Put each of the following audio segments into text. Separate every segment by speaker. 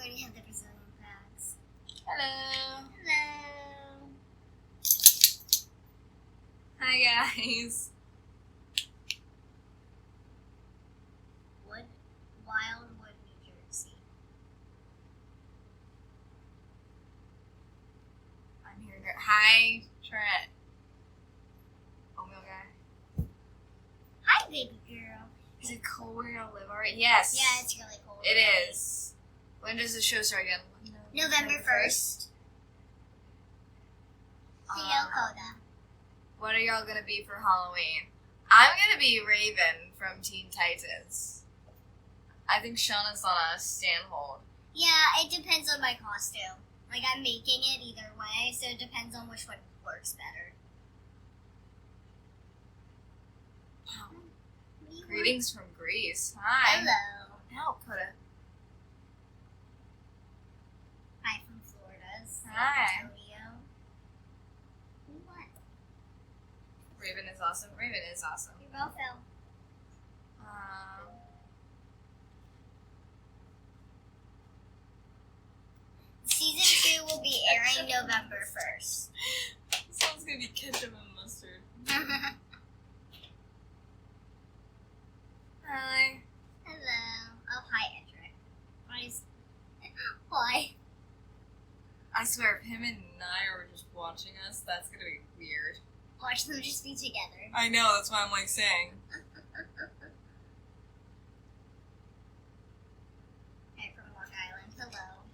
Speaker 1: already have the Brazilian flags.
Speaker 2: Hello.
Speaker 1: Hello.
Speaker 2: Hi, guys.
Speaker 1: Wildwood, New Jersey.
Speaker 2: I'm here. Hi, Trent. Oatmeal guy.
Speaker 1: Hi, baby girl.
Speaker 2: Is it cold where y'all live already? Yes.
Speaker 1: Yeah, it's really cold.
Speaker 2: It is. When does the show start again?
Speaker 1: November 1st. Hello, Coda.
Speaker 2: What are y'all gonna be for Halloween? I'm gonna be Raven from Teen Titans. I think Shauna's on a stand hold.
Speaker 1: Yeah, it depends on my costume. Like, I'm making it either way, so it depends on which one works better.
Speaker 2: Greetings from Greece. Hi.
Speaker 1: Hello.
Speaker 2: No, Coda.
Speaker 1: Hi from Florida.
Speaker 2: Hi.
Speaker 1: Antonio. What?
Speaker 2: Raven is awesome. Raven is awesome.
Speaker 1: You're both ill. Season 2 will be airing November 1st.
Speaker 2: This one's gonna be ketchup and mustard. Hi.
Speaker 1: Hello. Oh, hi, Edric. Why?
Speaker 2: I swear, if him and I are just watching us, that's gonna be weird.
Speaker 1: Watch them just be together.
Speaker 2: I know, that's why I'm like saying.
Speaker 1: Hi from Long Island. Hello.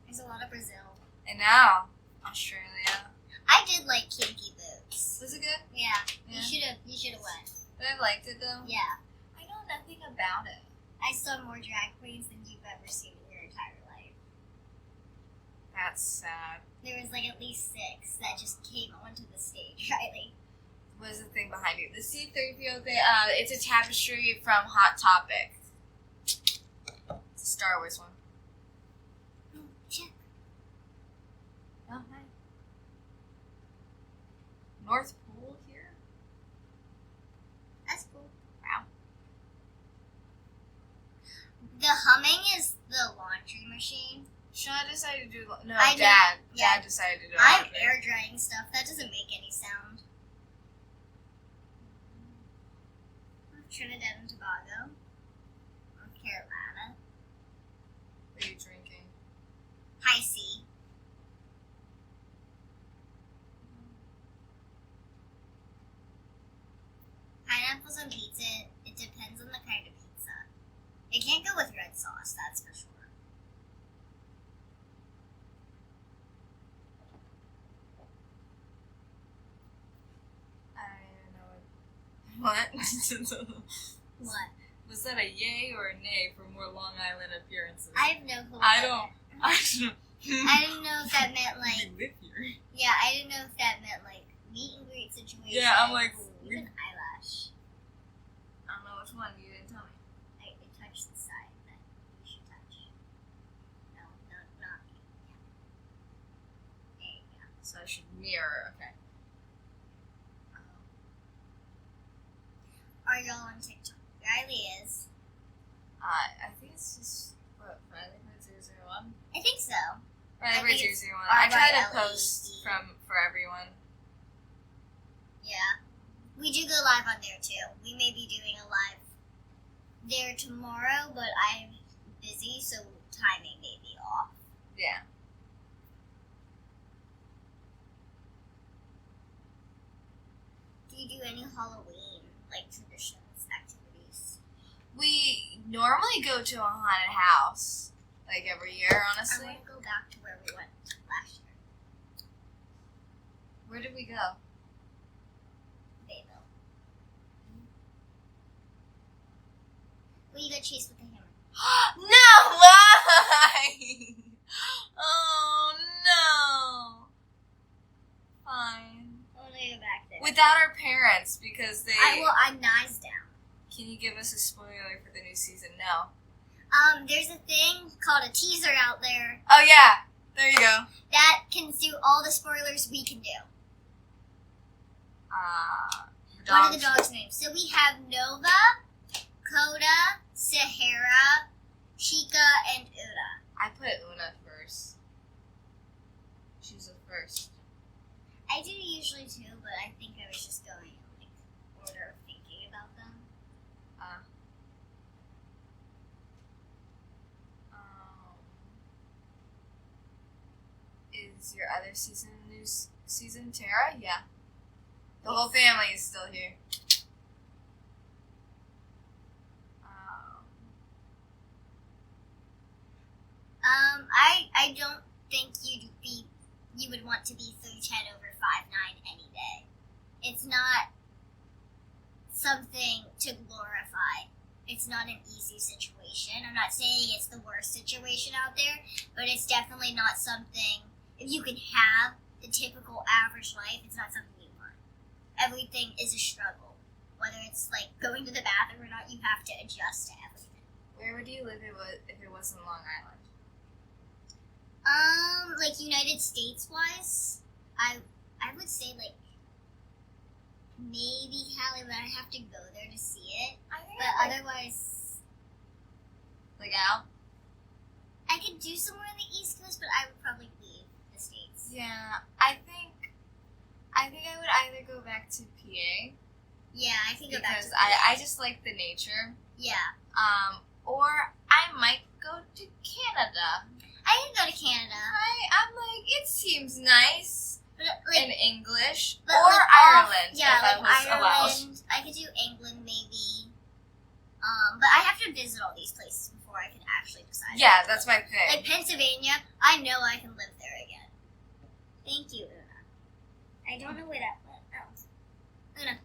Speaker 1: There's a lot of Brazil.
Speaker 2: And now, Australia.
Speaker 1: I did like Kinky Boots.
Speaker 2: Was it good?
Speaker 1: Yeah.
Speaker 2: Yeah.
Speaker 1: You should have went.
Speaker 2: But I liked it though.
Speaker 1: Yeah.
Speaker 2: I know nothing about it.
Speaker 1: I saw more drag queens than you've ever seen in your entire life.
Speaker 2: That's sad.
Speaker 1: There was like at least 6 that just came onto the stage, Riley.
Speaker 2: What is the thing behind you? The C-3PO thing, it's a tapestry from Hot Topic. It's a Star Wars one.
Speaker 1: Oh, check.
Speaker 2: Oh, hi. North Pole here?
Speaker 1: That's cool.
Speaker 2: Wow.
Speaker 1: The humming is the laundry machine.
Speaker 2: Shauna decided to do... No,
Speaker 1: I
Speaker 2: Dad.
Speaker 1: did- yeah.
Speaker 2: Dad decided to do
Speaker 1: I'm
Speaker 2: laundry.
Speaker 1: air drying stuff. That doesn't make any sound. Trinidad and Tobago. North Carolina.
Speaker 2: What are you drinking?
Speaker 1: High C. Pineapples on pizza, it depends on the kind of pizza. It can't go with red sauce, that's for sure.
Speaker 2: I don't know what...
Speaker 1: What?
Speaker 2: Was that a yay or a nay for more Long Island appearances?
Speaker 1: I have no clue.
Speaker 2: I
Speaker 1: what
Speaker 2: don't...
Speaker 1: that
Speaker 2: I
Speaker 1: meant.
Speaker 2: don't...
Speaker 1: I didn't know if that meant like...
Speaker 2: You live here.
Speaker 1: Yeah, I didn't know if that meant like meet and greet situation.
Speaker 2: Yeah, I'm like...
Speaker 1: Even eyelash.
Speaker 2: I don't know which one. You didn't tell me.
Speaker 1: I touched the side that you should touch. No, not me. Yeah. There you go.
Speaker 2: So I should mirror. Okay.
Speaker 1: Are y'all on TikTok? Riley is.
Speaker 2: I think it's just... What? Riley Bird 001?
Speaker 1: I think so.
Speaker 2: Riley
Speaker 1: I
Speaker 2: Bird
Speaker 1: think it's
Speaker 2: 001. I try to
Speaker 1: RYLE.
Speaker 2: post for everyone.
Speaker 1: Yeah. We do go live on there too. We may be doing a live there tomorrow, but I'm busy, so timing may be off.
Speaker 2: Yeah.
Speaker 1: Do you do any Halloween, like, traditions, activities?
Speaker 2: We normally go to a haunted house. Like every year,
Speaker 1: I
Speaker 2: honestly.
Speaker 1: want to go back to where we went last year.
Speaker 2: Where did we go?
Speaker 1: Bayville. Well, you got chased with a hammer.
Speaker 2: No way! Oh no! Fine.
Speaker 1: I want to go back there.
Speaker 2: Without our parents, because they...
Speaker 1: I'm knives down.
Speaker 2: Can you give us a spoiler for the new season? No.
Speaker 1: There's a thing called a teaser out there
Speaker 2: Oh yeah! There you go.
Speaker 1: that can do all the spoilers we can do. What are the dogs' names? So we have Nova, Coda, Sahara, Chica, and Una.
Speaker 2: I put Una first. She was the first.
Speaker 1: I do usually too, but I think I was just going in like order of thinking about them.
Speaker 2: Is your other new season Tara? Yeah. The whole family is still here.
Speaker 1: I don't think you would want to be 3'10" over 5'9" any day. It's not something to glorify. It's not an easy situation. I'm not saying it's the worst situation out there, but it's definitely not something, if you can have the typical average life, it's not something you want. Everything is a struggle. Whether it's like going to the bathroom or not, you have to adjust to everything.
Speaker 2: Where would you live if it wasn't Long Island?
Speaker 1: Like United States wise, I would say like maybe Cali, but I have to go there to see it. But otherwise,
Speaker 2: like out?
Speaker 1: I could do somewhere on the East Coast, but I would probably leave the States.
Speaker 2: Yeah, I think I would either go back to PA.
Speaker 1: Yeah, I can go back to
Speaker 2: because
Speaker 1: PA.
Speaker 2: I just like the nature.
Speaker 1: Yeah.
Speaker 2: Or I might go to Canada.
Speaker 1: I can go to Canada.
Speaker 2: I'm like, it seems nice
Speaker 1: But, like,
Speaker 2: in English.
Speaker 1: but,
Speaker 2: Or
Speaker 1: like,
Speaker 2: Ireland,
Speaker 1: yeah,
Speaker 2: if I
Speaker 1: like
Speaker 2: was
Speaker 1: Ireland. I could do England maybe. But I have to visit all these places before I can actually decide.
Speaker 2: Yeah, that's my pick.
Speaker 1: Like Pennsylvania, I know I can live there again. Thank you, Una. I don't know where that went. Oh. Una.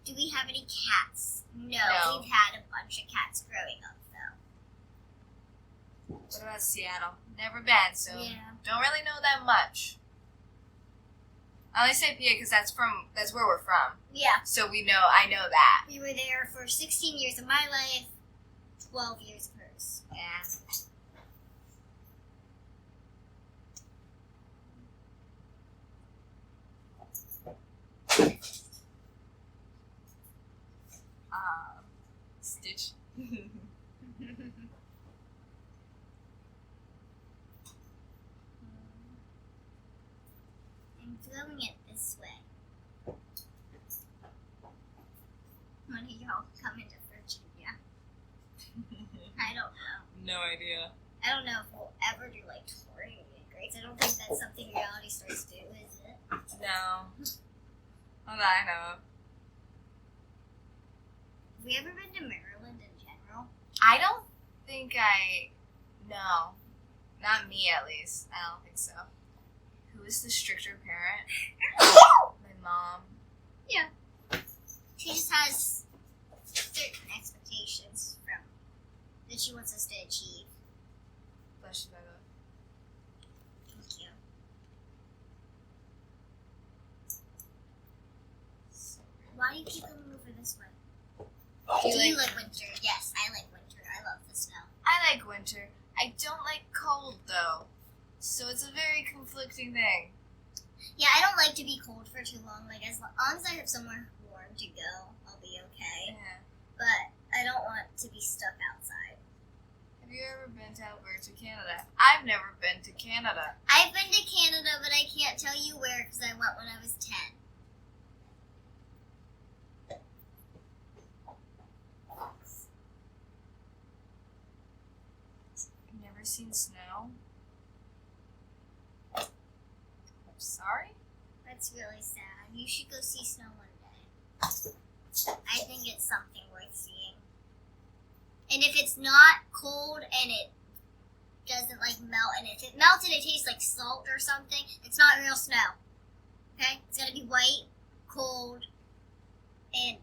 Speaker 1: Do we have any cats? No. We've had a bunch of cats growing up, though.
Speaker 2: What about Seattle? Never been, so
Speaker 1: Yeah.
Speaker 2: don't really know that much. I only say PA because that's where we're from.
Speaker 1: Yeah.
Speaker 2: So I know that.
Speaker 1: We were there for 16 years of my life, 12 years of hers.
Speaker 2: Yeah. Stitch.
Speaker 1: I'm throwing it this way. When are y'all coming to Virginia? I don't know.
Speaker 2: No idea.
Speaker 1: I don't know if we'll ever do like touring meet and greets. I don't think that's something reality stars do, is it?
Speaker 2: No. Not that I know of.
Speaker 1: Have we ever been to Maryland in general?
Speaker 2: I don't think no. Not me, at least. I don't think so. Who is the stricter parent? My mom.
Speaker 1: Yeah. She just has certain expectations that she wants us to achieve.
Speaker 2: Bless you, Bella.
Speaker 1: Thank you. Why do you keep coming over this way? Do you like winter? Yes, I like winter. I love the snow.
Speaker 2: I like winter. I don't like cold, though. So it's a very conflicting thing.
Speaker 1: Yeah, I don't like to be cold for too long. Like, as long as I have somewhere warm to go, I'll be okay.
Speaker 2: Yeah.
Speaker 1: But I don't want to be stuck outside.
Speaker 2: Have you ever been to Canada? I've never been to Canada.
Speaker 1: I've been to Canada, but I can't tell you where because I went when I was 10.
Speaker 2: I've never seen snow. I'm sorry?
Speaker 1: That's really sad. You should go see snow one day. I think it's something worth seeing. And if it's not cold and it doesn't like melt, and if it melts and it tastes like salt or something, it's not real snow. Okay? It's gotta be white, cold, and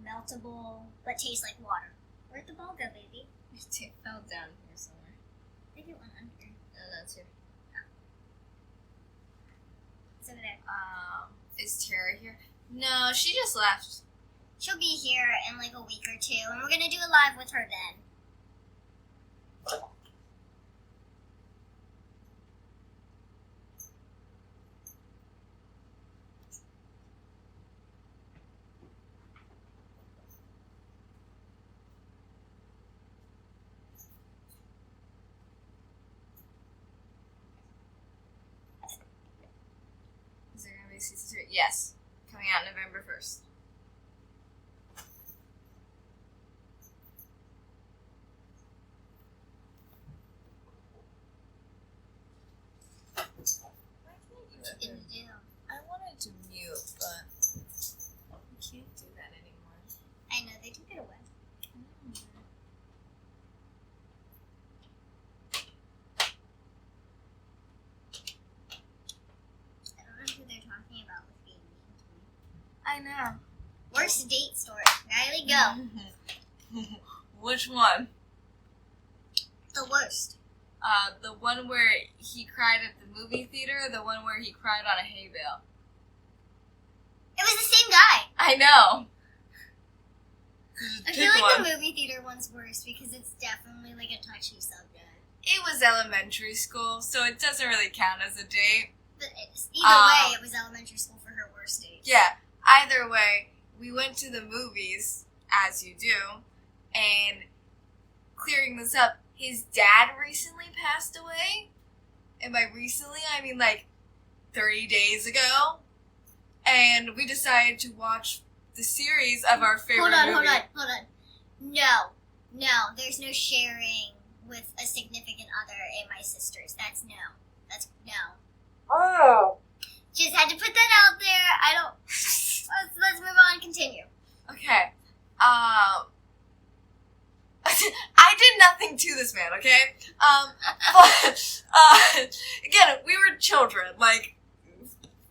Speaker 1: meltable, but tastes like water. Where'd the ball go, baby?
Speaker 2: It fell down here somewhere.
Speaker 1: I think it went under.
Speaker 2: Oh, that's here.
Speaker 1: It's over there.
Speaker 2: Is Tara here? No, she just left.
Speaker 1: She'll be here in like a week or two, and we're gonna do a live with her then.
Speaker 2: Season 3. Yes. Coming out November 1st.
Speaker 1: What you gonna do?
Speaker 2: I wanted to mute, but I can't do that anymore.
Speaker 1: I know, they took it away. I don't know who they're talking about with being mean to me.
Speaker 2: I know.
Speaker 1: Worst date story. Riley, go.
Speaker 2: Which one?
Speaker 1: The worst.
Speaker 2: The one where he cried at the movie theater, or the one where he cried on a hay bale?
Speaker 1: It was the same guy.
Speaker 2: I know.
Speaker 1: I feel like the movie theater one's worse because it's definitely like a touchy subject.
Speaker 2: It was elementary school, so it doesn't really count as a date.
Speaker 1: But either way, it was elementary school for her worst date.
Speaker 2: Yeah, either way, we went to the movies, as you do, and clearing this up, his dad recently passed away. And by recently, I mean like 30 days ago. And we decided to watch the series of our favorite movie.
Speaker 1: Hold on. No, there's no sharing with a significant other and my sisters. That's no.
Speaker 2: Oh.
Speaker 1: Just had to put that out there. I don't. Let's move on. Continue.
Speaker 2: Okay. I did nothing to this man, okay? But, again, we were children, like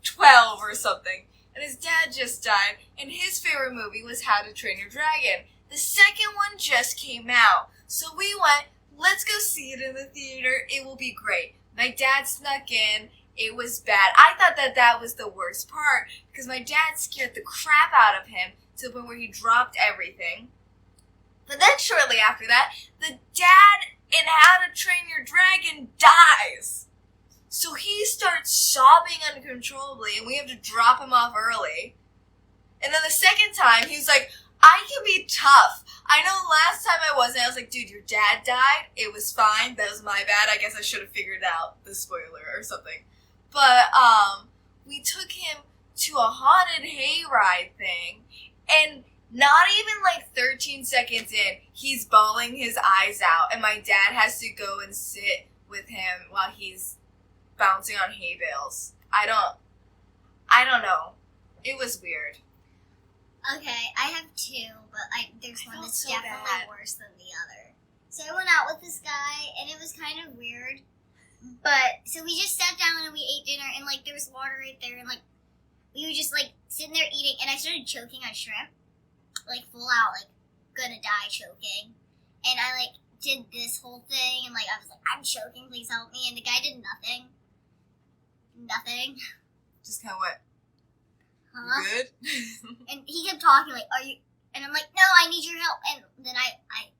Speaker 2: 12 or something, and his dad just died, and his favorite movie was How to Train Your Dragon. The second one just came out, so we went, let's go see it in the theater, it will be great. My dad snuck in, it was bad. I thought that was the worst part, because my dad scared the crap out of him to the point where he dropped everything. But then shortly after that, the dad in How to Train Your Dragon dies. So he starts sobbing uncontrollably, and we have to drop him off early. And then the second time, he was like, I can be tough. I know last time I wasn't. I was like, dude, your dad died. It was fine. That was my bad. I guess I should have figured out the spoiler or something. But we took him to a haunted hayride thing, and not even like 13 seconds in, he's bawling his eyes out, and my dad has to go and sit with him while he's bouncing on hay bales. I don't know. It was weird.
Speaker 1: Okay, I have two, but there's one that's
Speaker 2: so
Speaker 1: definitely
Speaker 2: bad.
Speaker 1: worse than the other. So I went out with this guy, and it was kind of weird. But, so we just sat down and we ate dinner, and like there was water right there, and like we were just like sitting there eating, and I started choking on shrimp. Like full out, like gonna die choking. And I like did this whole thing, and like I was like, I'm choking, please help me. And the guy did nothing.
Speaker 2: Just kind of went,
Speaker 1: Huh?
Speaker 2: good?
Speaker 1: And he kept talking like, are you? And I'm like, no, I need your help. And then I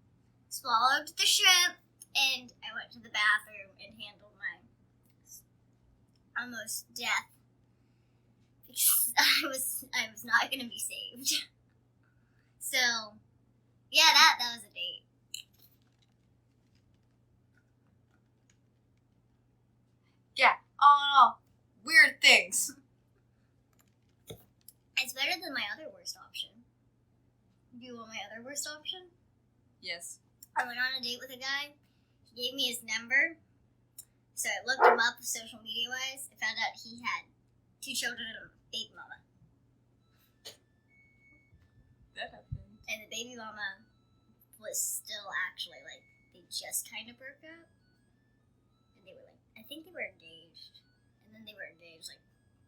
Speaker 1: swallowed the shrimp, and I went to the bathroom and handled my almost death because I was not gonna be saved. So, yeah, that was a date.
Speaker 2: Yeah. Oh, no. Weird things.
Speaker 1: It's better than my other worst option. Do you want my other worst option?
Speaker 2: Yes.
Speaker 1: I went on a date with a guy. He gave me his number. So I looked him up social media-wise. I found out he had 2 children and a baby mama.
Speaker 2: That happened.
Speaker 1: And the baby mama was still actually, like, they just kind of broke up. And they were, like, I think they were engaged. And then they were engaged, like,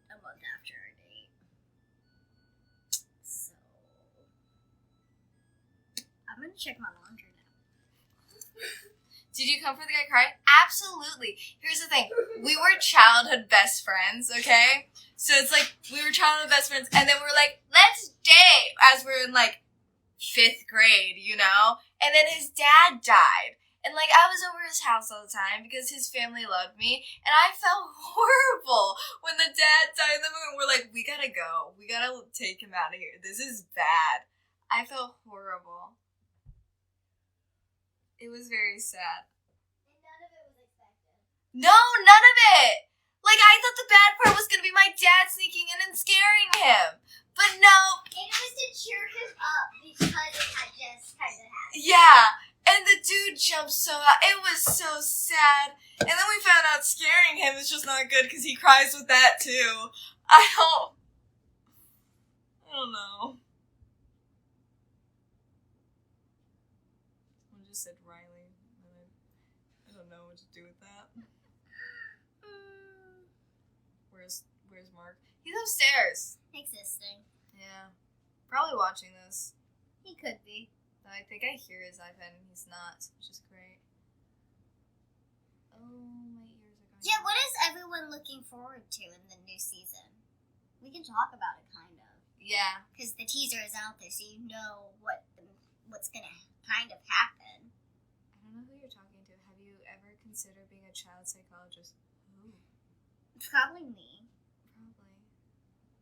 Speaker 1: a month after our date. So, I'm gonna check my laundry now.
Speaker 2: Did you come for the guy crying? Absolutely. Here's the thing. We were childhood best friends, okay? So it's like, we were childhood best friends, and then we were like, let's date, as we were in, like, 5th grade, you know? And then his dad died. And, like, I was over his house all the time because his family loved me, and I felt horrible when the dad died. And then we're like, we gotta go. We gotta take him out of here. This is bad. I felt horrible. It was very sad.
Speaker 1: And none of it was expected.
Speaker 2: No, none of it! Like, I thought the bad part was gonna be my like Dad sneaking in and scaring him. But no.
Speaker 1: It was to cheer him up because it had just kind of happened.
Speaker 2: Yeah. And the dude jumped so out. It was so sad. And then we found out scaring him is just not good because he cries with that too. I don't know. I just said Riley. I don't know what to do with that. Where's Mark? He's upstairs.
Speaker 1: Existing.
Speaker 2: Yeah. Probably watching this.
Speaker 1: He could be.
Speaker 2: I think I hear his iPad and he's not, which is great. Oh, my ears are going.
Speaker 1: Yeah, what is everyone looking forward to in the new season? We can talk about it, kind of.
Speaker 2: Yeah.
Speaker 1: Because the teaser is out there, so you know what's going to kind of happen.
Speaker 2: I don't know who you're talking to. Have you ever considered being a child psychologist? Ooh.
Speaker 1: Probably me.
Speaker 2: Probably.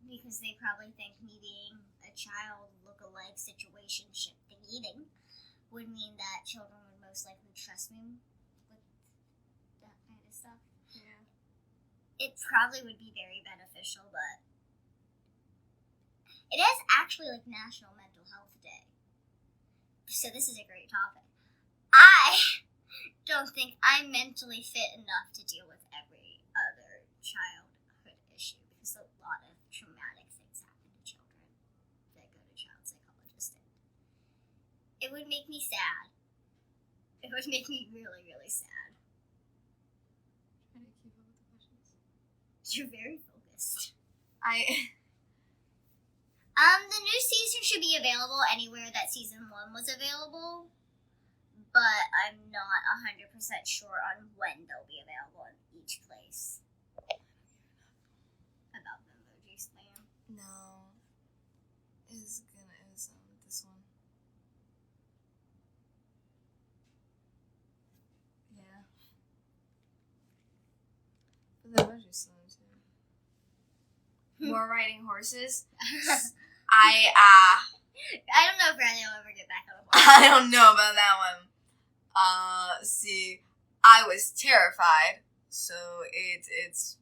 Speaker 1: Because they probably think me being a child look-alike situationship thing eating would mean that children would most likely trust me with that kind of stuff.
Speaker 2: Yeah.
Speaker 1: It probably would be very beneficial, but it is actually like National Mental Health Day. So this is a great topic. I don't think I'm mentally fit enough to deal with every other childhood issue because a lot of traumatic things happen to children that go to child psychologists. It would make me sad. It would make me really, really sad.
Speaker 2: Trying to keep up with the questions.
Speaker 1: You're very focused. The new season should be available anywhere that season 1 was available, but I'm not 100% sure on when they'll be available in each place. About the emoji slam.
Speaker 2: No. Is this one. Yeah. But the emoji slam too. More riding horses. I
Speaker 1: don't know if Riley will ever get back on the board.
Speaker 2: I don't know about that one. See, I was terrified, so it's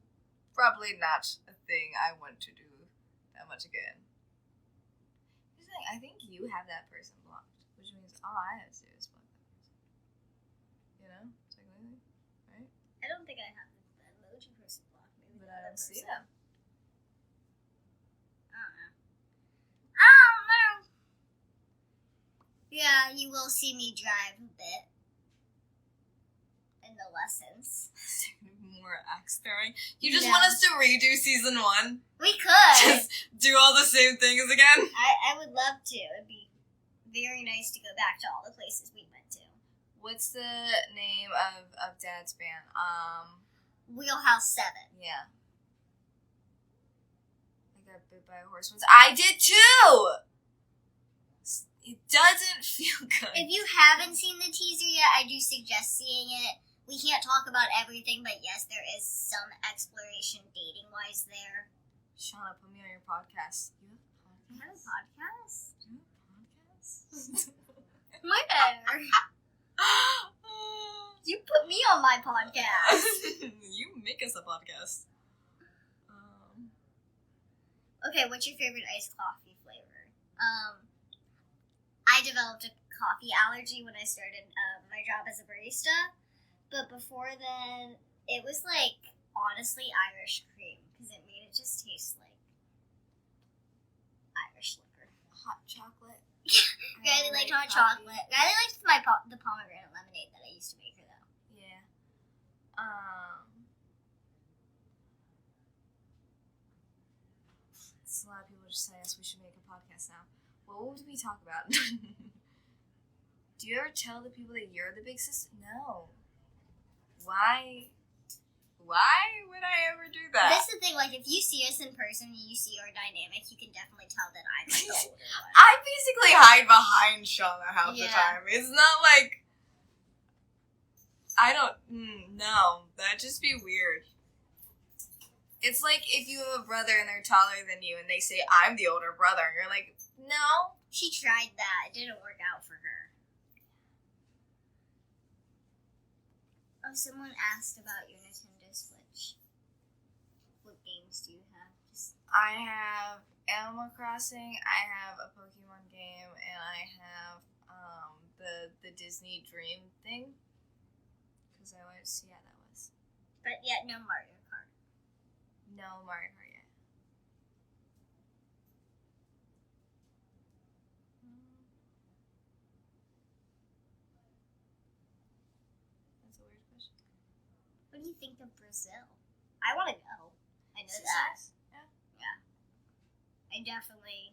Speaker 2: probably not a thing I want to do that much again. Here's the thing, I think you have that person blocked, which means all I have to do is block that person. You know? Technically, right?
Speaker 1: I don't think I have the emoji person blocked. Maybe
Speaker 2: But I don't see them.
Speaker 1: I don't know. Yeah, you will see me drive a bit in the lessons.
Speaker 2: More axe throwing. You just want us to redo season 1?
Speaker 1: We could.
Speaker 2: Just do all the same things again?
Speaker 1: I would love to. It'd be very nice to go back to all the places we went to.
Speaker 2: What's the name of Dad's band?
Speaker 1: Wheelhouse 7.
Speaker 2: Yeah. I got bit by a horse once. I did too! It doesn't feel good.
Speaker 1: If you haven't seen the teaser yet, I do suggest seeing it. We can't talk about everything, but yes, there is some exploration dating-wise there.
Speaker 2: Shauna, put me on your podcast. You have a podcast?
Speaker 1: You have a podcast?
Speaker 2: You have a podcast?
Speaker 1: Where? You put me on my podcast.
Speaker 2: You make us a podcast.
Speaker 1: Okay, what's your favorite iced coffee flavor? I developed a coffee allergy when I started my job as a barista, but before then, it was like, honestly, Irish cream, because it made it just taste like Irish liquor.
Speaker 2: Hot chocolate.
Speaker 1: Riley liked hot chocolate. Riley liked the pomegranate lemonade that I used to make her, though.
Speaker 2: Yeah. A lot of people just say us we should make a podcast now. What would we talk about? Do you ever tell the people that you're the big sister? No. Why would I ever do that?
Speaker 1: That's the thing, like, if you see us in person and you see our dynamic, you can definitely tell that I'm the older one.
Speaker 2: I basically hide behind Shauna half the time. It's not like... I don't... no. That'd just be weird. It's like if you have a brother and they're taller than you and they say, I'm the older brother. And you're like, no.
Speaker 1: She tried that. It didn't work out for her. Oh, someone asked about your Nintendo Switch. What game games do you have?
Speaker 2: I have Animal Crossing, I have a Pokemon game, and I have the Disney Dream thing. Because I wanted to see how that was.
Speaker 1: But yet, no Mario Kart.
Speaker 2: No Mario Kart yet. That's a weird question.
Speaker 1: What do you think of Brazil? I want to go. I know that. Yeah. I definitely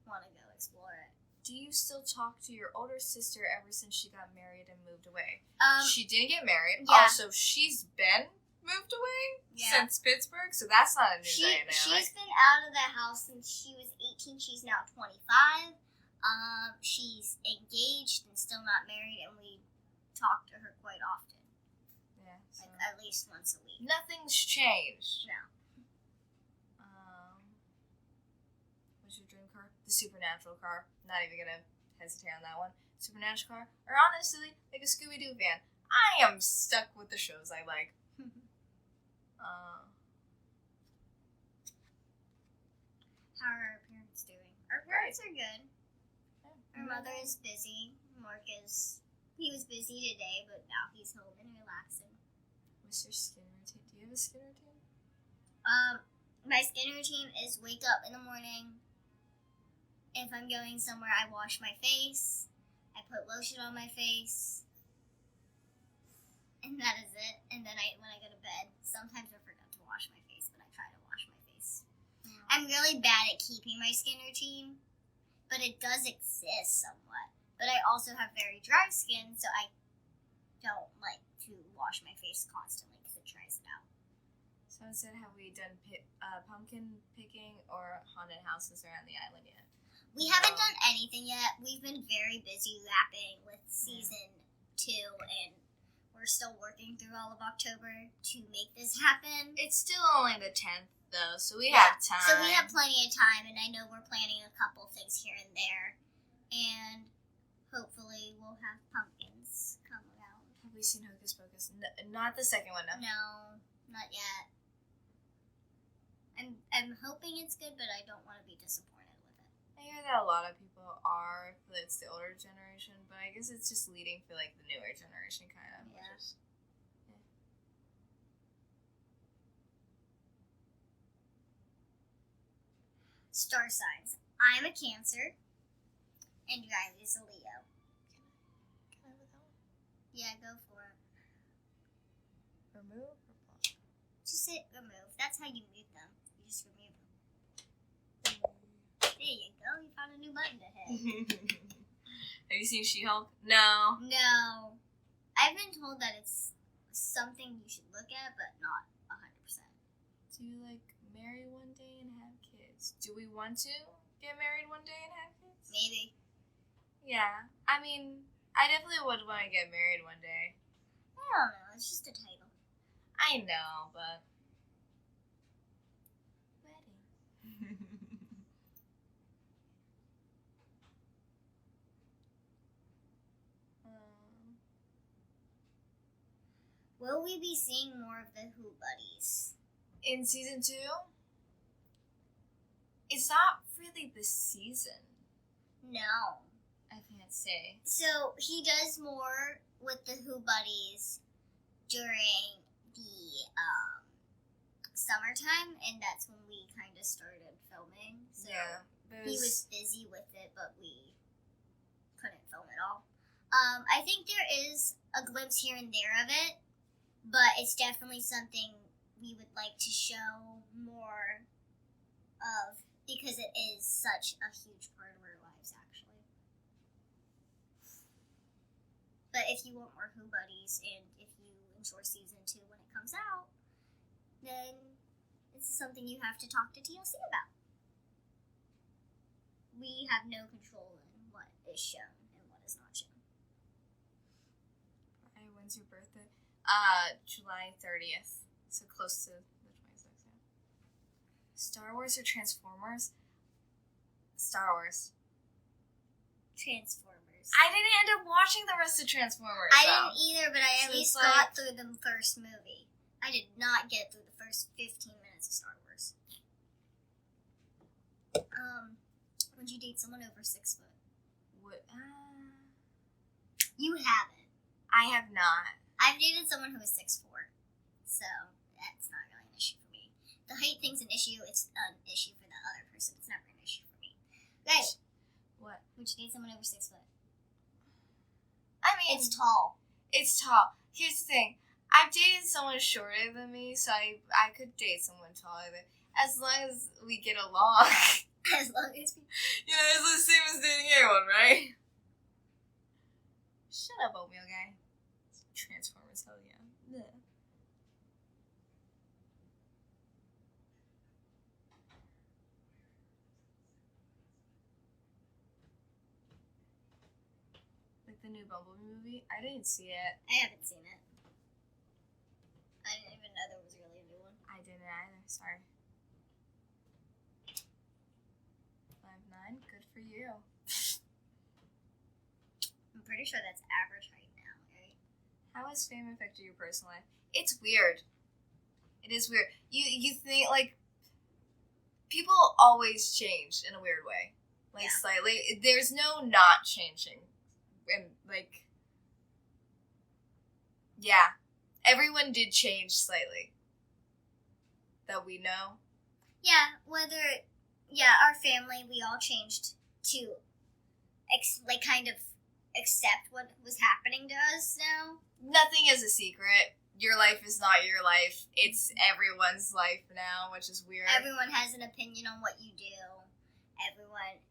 Speaker 1: want to go explore it.
Speaker 2: Do you still talk to your older sister ever since she got married and moved away? She didn't get married.
Speaker 1: Yeah.
Speaker 2: Also, she's been moved away
Speaker 1: Yeah.
Speaker 2: since Pittsburgh, so that's not a new dynamic.
Speaker 1: She's been out of the house since she was 18. She's now 25. She's engaged and still not married, and we talk to her quite often.
Speaker 2: Yeah, so
Speaker 1: Like at least once a week.
Speaker 2: nothing's changed.
Speaker 1: No.
Speaker 2: What's your dream car? The Supernatural car. Not even gonna hesitate on that one. Supernatural car, or honestly, like a Scooby-Doo fan. I am stuck with the shows I like.
Speaker 1: How are our parents doing? Our parents are good. Our mother is busy. Mark he was busy today, but now he's home and relaxing.
Speaker 2: What's your skin routine? Do you have a skin routine?
Speaker 1: My skin routine is wake up in the morning. If I'm going somewhere, I wash my face. I put lotion on my face. And that is it. And then when I go to bed, sometimes I forget to wash my face, but I try to wash my face.
Speaker 2: Yeah.
Speaker 1: I'm really bad at keeping my skin routine, but it does exist somewhat. But I also have very dry skin, so I don't like to wash my face constantly because it dries it out.
Speaker 2: So instead, have we done pumpkin picking or haunted houses around the island yet?
Speaker 1: We haven't done anything yet. We've been very busy wrapping with season 2, and we're still working through all of October to make this happen.
Speaker 2: It's still only the 10th, though, so we have time.
Speaker 1: So we have plenty of time, and I know we're planning a couple things here and there. And hopefully we'll have pumpkins come around.
Speaker 2: Have we seen Hocus Pocus? No, not the second one, no.
Speaker 1: No, not yet. I'm hoping it's good, but I don't want to be disappointed with it.
Speaker 2: I hear that a lot of people are, but it's the older generation, but I guess it's just leading for, like, the newer generation, kind of.
Speaker 1: Yeah. Star signs. I'm a Cancer, and Riley's a Leo.
Speaker 2: Can I have that one?
Speaker 1: Yeah, go for it.
Speaker 2: Remove or block?
Speaker 1: Just hit remove. That's how you mute them. You just remove them. There you go. You found a new button to hit.
Speaker 2: Have you seen She-Hulk? No.
Speaker 1: No. I've been told that it's something you should look at, but not 100%.
Speaker 2: Do you, like, marry one day and have kids? Do we want to get married one day and have kids?
Speaker 1: Maybe.
Speaker 2: Yeah. I mean, I definitely would want to get married one day.
Speaker 1: I don't know. It's just a title.
Speaker 2: I know, but...
Speaker 1: Wedding. Will we be seeing more of the Who Buddies?
Speaker 2: In season 2? It's not really the season.
Speaker 1: No.
Speaker 2: I can't say.
Speaker 1: So he does more with the Who Buddies during the summertime, and that's when we kind of started filming. So
Speaker 2: Yeah.
Speaker 1: he was busy with it, but we couldn't film it all. I think there is a glimpse here and there of it, but it's definitely something we would like to show more of because it is such a huge part of our lives, actually. But if you want more Who Buddies, and if you enjoy season 2 when it comes out, then it's something you have to talk to TLC about. We have no control in what is shown and what is not shown.
Speaker 2: Alright, when's your birthday? July 30th. So close to the 26th, yeah. Star Wars or Transformers? Star Wars.
Speaker 1: Transformers.
Speaker 2: I didn't end up watching the rest of Transformers.
Speaker 1: I didn't either, but I at
Speaker 2: So
Speaker 1: least
Speaker 2: it's like-
Speaker 1: got through the first movie. I did not get through the first 15 minutes fans of Star Wars. Would you date someone over 6 foot? You haven't.
Speaker 2: I have not.
Speaker 1: I've dated someone who was 6'4", so that's not really an issue for me. The height thing's an issue. It's an issue for the other person. It's never an issue for me. Right.
Speaker 2: What?
Speaker 1: Would you date someone over 6 foot?
Speaker 2: I mean,
Speaker 1: It's tall.
Speaker 2: It's tall. Here's the thing. I've dated someone shorter than me, so I could date someone taller than, as long as we get along.
Speaker 1: As long as we...
Speaker 2: You know, it's the same as dating anyone, right? Shut up, oatmeal guy. Transformers, hell yeah. Blech. Like the new Bumblebee movie? I didn't see it.
Speaker 1: I haven't seen it. I didn't even know there was really a new one.
Speaker 2: I didn't either, sorry. 5'9", good for you.
Speaker 1: I'm pretty sure that's average height now, right?
Speaker 2: How has fame affected your personal life? It's weird. It is weird. You think, like, people always change in a weird way. Like, slightly. There's no not changing. And, like, yeah. Everyone did change slightly. That we know.
Speaker 1: Yeah, our family, we all changed to, kind of accept what was happening to us now.
Speaker 2: Nothing is a secret. Your life is not your life. It's everyone's life now, which is weird.
Speaker 1: Everyone has an opinion on what you do. Everyone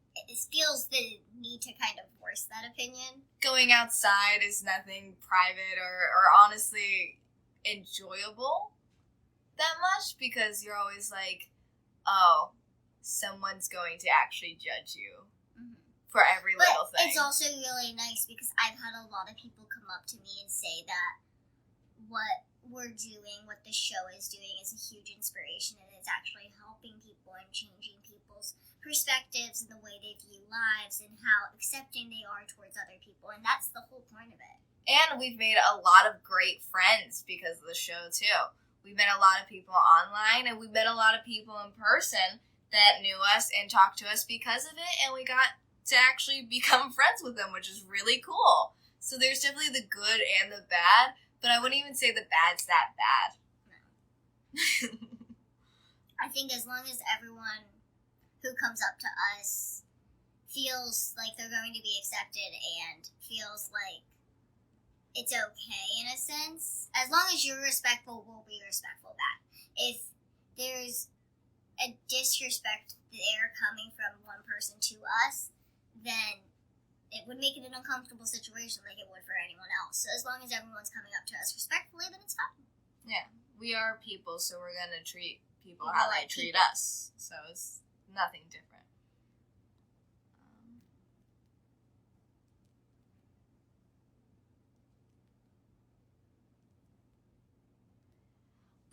Speaker 1: feels the need to kind of voice that opinion.
Speaker 2: Going outside is nothing private or honestly enjoyable that much, because you're always like, oh, someone's going to actually judge you for every little thing.
Speaker 1: It's also really nice because I've had a lot of people come up to me and say that what we're doing, what the show is doing, is a huge inspiration, and it's actually helping people and changing people's perspectives and the way they view lives and how accepting they are towards other people, and that's the whole point of it.
Speaker 2: And we've made a lot of great friends because of the show, too. We met a lot of people online, and we met a lot of people in person that knew us and talked to us because of it, and we got to actually become friends with them, which is really cool. So there's definitely the good and the bad, but I wouldn't even say the bad's that bad.
Speaker 1: No. I think as long as everyone who comes up to us feels like they're going to be accepted and feels like it's okay in a sense, as long as you're respectful, we'll be respectful back. If there's a disrespect there coming from one person to us, then it would make it an uncomfortable situation like it would for anyone else. So as long as everyone's coming up to us respectfully, then it's fine.
Speaker 2: Yeah, we are people, so we're going to treat people how they treat us. So it's nothing different.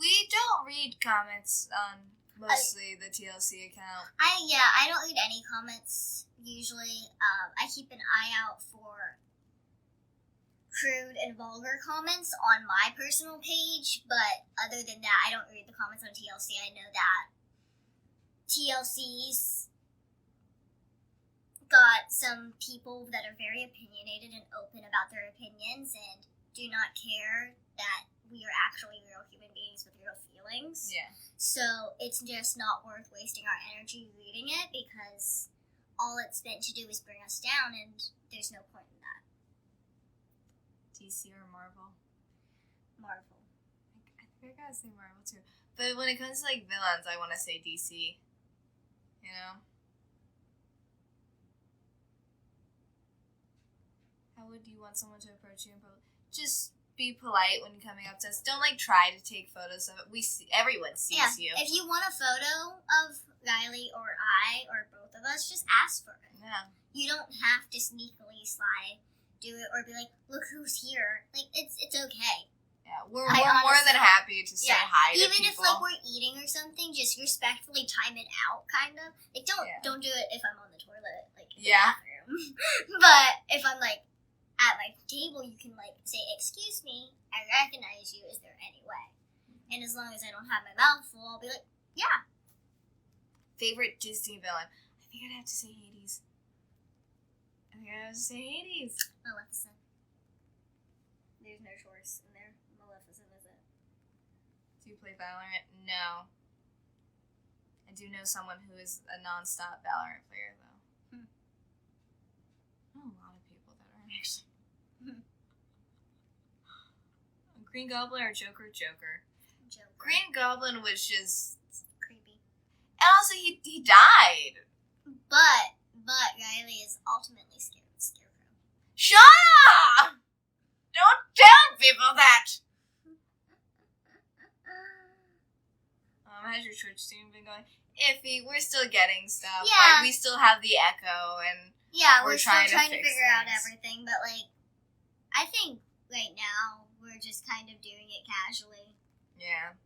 Speaker 2: We don't read comments on mostly the TLC account.
Speaker 1: I don't read any comments usually. I keep an eye out for crude and vulgar comments on my personal page, but other than that, I don't read the comments on TLC. I know that TLC's got some people that are very opinionated and open about their opinions and do not care that we are actually real human beings with real feelings.
Speaker 2: Yeah. So
Speaker 1: it's just not worth wasting our energy reading it because all it's meant to do is bring us down, and there's no point in that.
Speaker 2: DC or Marvel?
Speaker 1: Marvel.
Speaker 2: I think I gotta say Marvel too. But when it comes to like villains, I want to say DC. You know? How would you want someone to approach you in public? Just be polite when you're coming up to us. Don't like try to take photos of it. Everyone sees you.
Speaker 1: If you want a photo of Riley or I or both of us, just ask for it.
Speaker 2: Yeah.
Speaker 1: You don't have to sneakily do it or be like, look who's here. Like it's okay.
Speaker 2: Yeah, we're more than happy to say hi to
Speaker 1: even
Speaker 2: people.
Speaker 1: If like we're eating or something, just respectfully time it out, kind of. Like don't do it if I'm on the toilet, like in the bathroom. But if I'm like at my table, you can like say, "Excuse me, I recognize you. Is there any way?" And as long as I don't have my mouth full, I'll be like,
Speaker 2: favorite Disney villain. I think I'd have to say Hades.
Speaker 1: Maleficent. There's no choice in there. Maleficent is it.
Speaker 2: Do you play Valorant? No. I do know someone who is a non-stop Valorant player, though. I know a lot of people that are actually. Green Goblin or Joker? Joker. Green Goblin was just
Speaker 1: creepy.
Speaker 2: And also, he died.
Speaker 1: But Riley is ultimately Scarecrow.
Speaker 2: Shut up! Don't tell people that! How's your Twitch stream been going? Iffy. We're still getting stuff.
Speaker 1: Yeah.
Speaker 2: Like, we still have the echo, and
Speaker 1: yeah, we're still trying to
Speaker 2: fix
Speaker 1: figure out
Speaker 2: things.
Speaker 1: everything. But like, I think right now we're just kind of doing it casually.
Speaker 2: Yeah.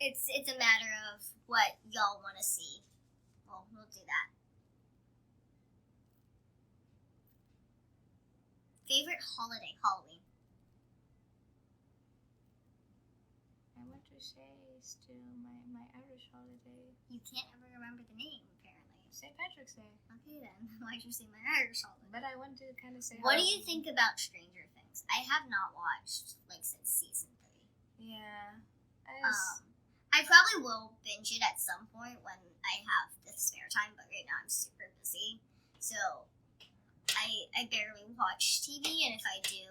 Speaker 1: It's a matter of what y'all want to see. Well, we'll do that. Favorite holiday? Halloween.
Speaker 2: I want to say still my Irish holiday.
Speaker 1: You can't ever remember the name, apparently.
Speaker 2: St. Patrick's Day.
Speaker 1: Okay then, why'd you say my Irish holiday?
Speaker 2: But I want to kind of say
Speaker 1: What do you think about Stranger Things? I have not watched, like, since season 3.
Speaker 2: Yeah.
Speaker 1: I probably will binge it at some point when I have the spare time, but right now I'm super busy. So, I barely watch TV, and if I do,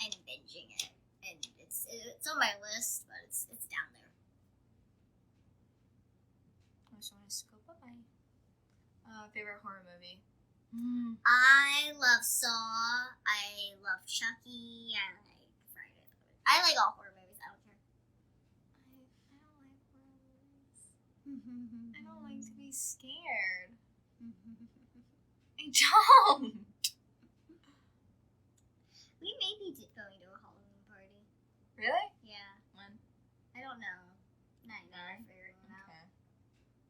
Speaker 1: I'm binging it. And it's on my list, but it's down there.
Speaker 2: I just want to scope up my favorite horror movie.
Speaker 1: I love Saw. I love Chucky. I like Friday. I like all horror movies. I don't care.
Speaker 2: I don't like horror movies. I don't like to be scared. I don't.
Speaker 1: We may be going to a Halloween party.
Speaker 2: Really?
Speaker 1: Yeah.
Speaker 2: When?
Speaker 1: I don't know. Not figuring it out.
Speaker 2: Okay.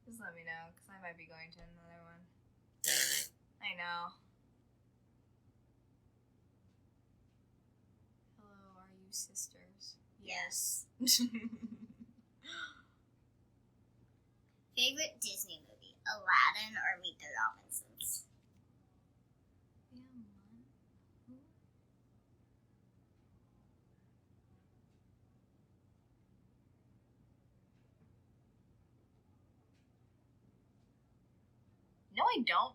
Speaker 2: Just let me know, because I might be going to another one. I know. Hello, are you sisters?
Speaker 1: Yes. Favorite Disney movie? Aladdin or Meet the Robinsons?
Speaker 2: No, I don't.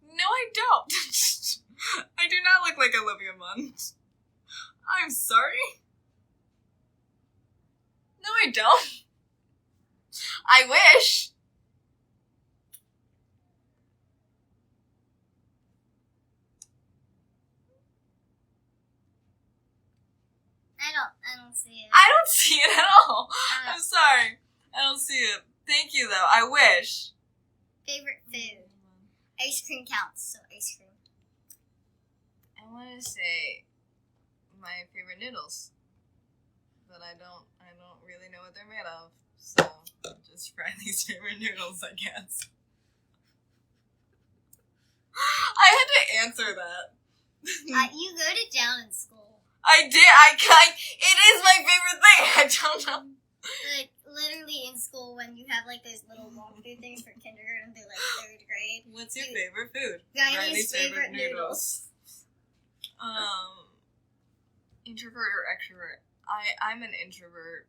Speaker 2: No, I don't. I do not look like Olivia Munn. I'm sorry. No, I don't. I wish.
Speaker 1: I don't see it.
Speaker 2: I don't see it at all. I'm sorry. I don't see it. Thank you, though. I wish.
Speaker 1: Favorite food? Ice cream counts, so ice cream.
Speaker 2: I want to say my favorite noodles, but I don't really know what they're made of. So just Riley's favorite noodles, I guess. I had to answer that.
Speaker 1: You wrote it down in school.
Speaker 2: I did. It is my favorite thing. I don't know.
Speaker 1: Like, literally in school when you have, like, those little walkthrough things for kindergarten through, like, 3rd grade.
Speaker 2: What's your favorite food?
Speaker 1: Riley's favorite noodles.
Speaker 2: Introvert or extrovert? I'm an introvert.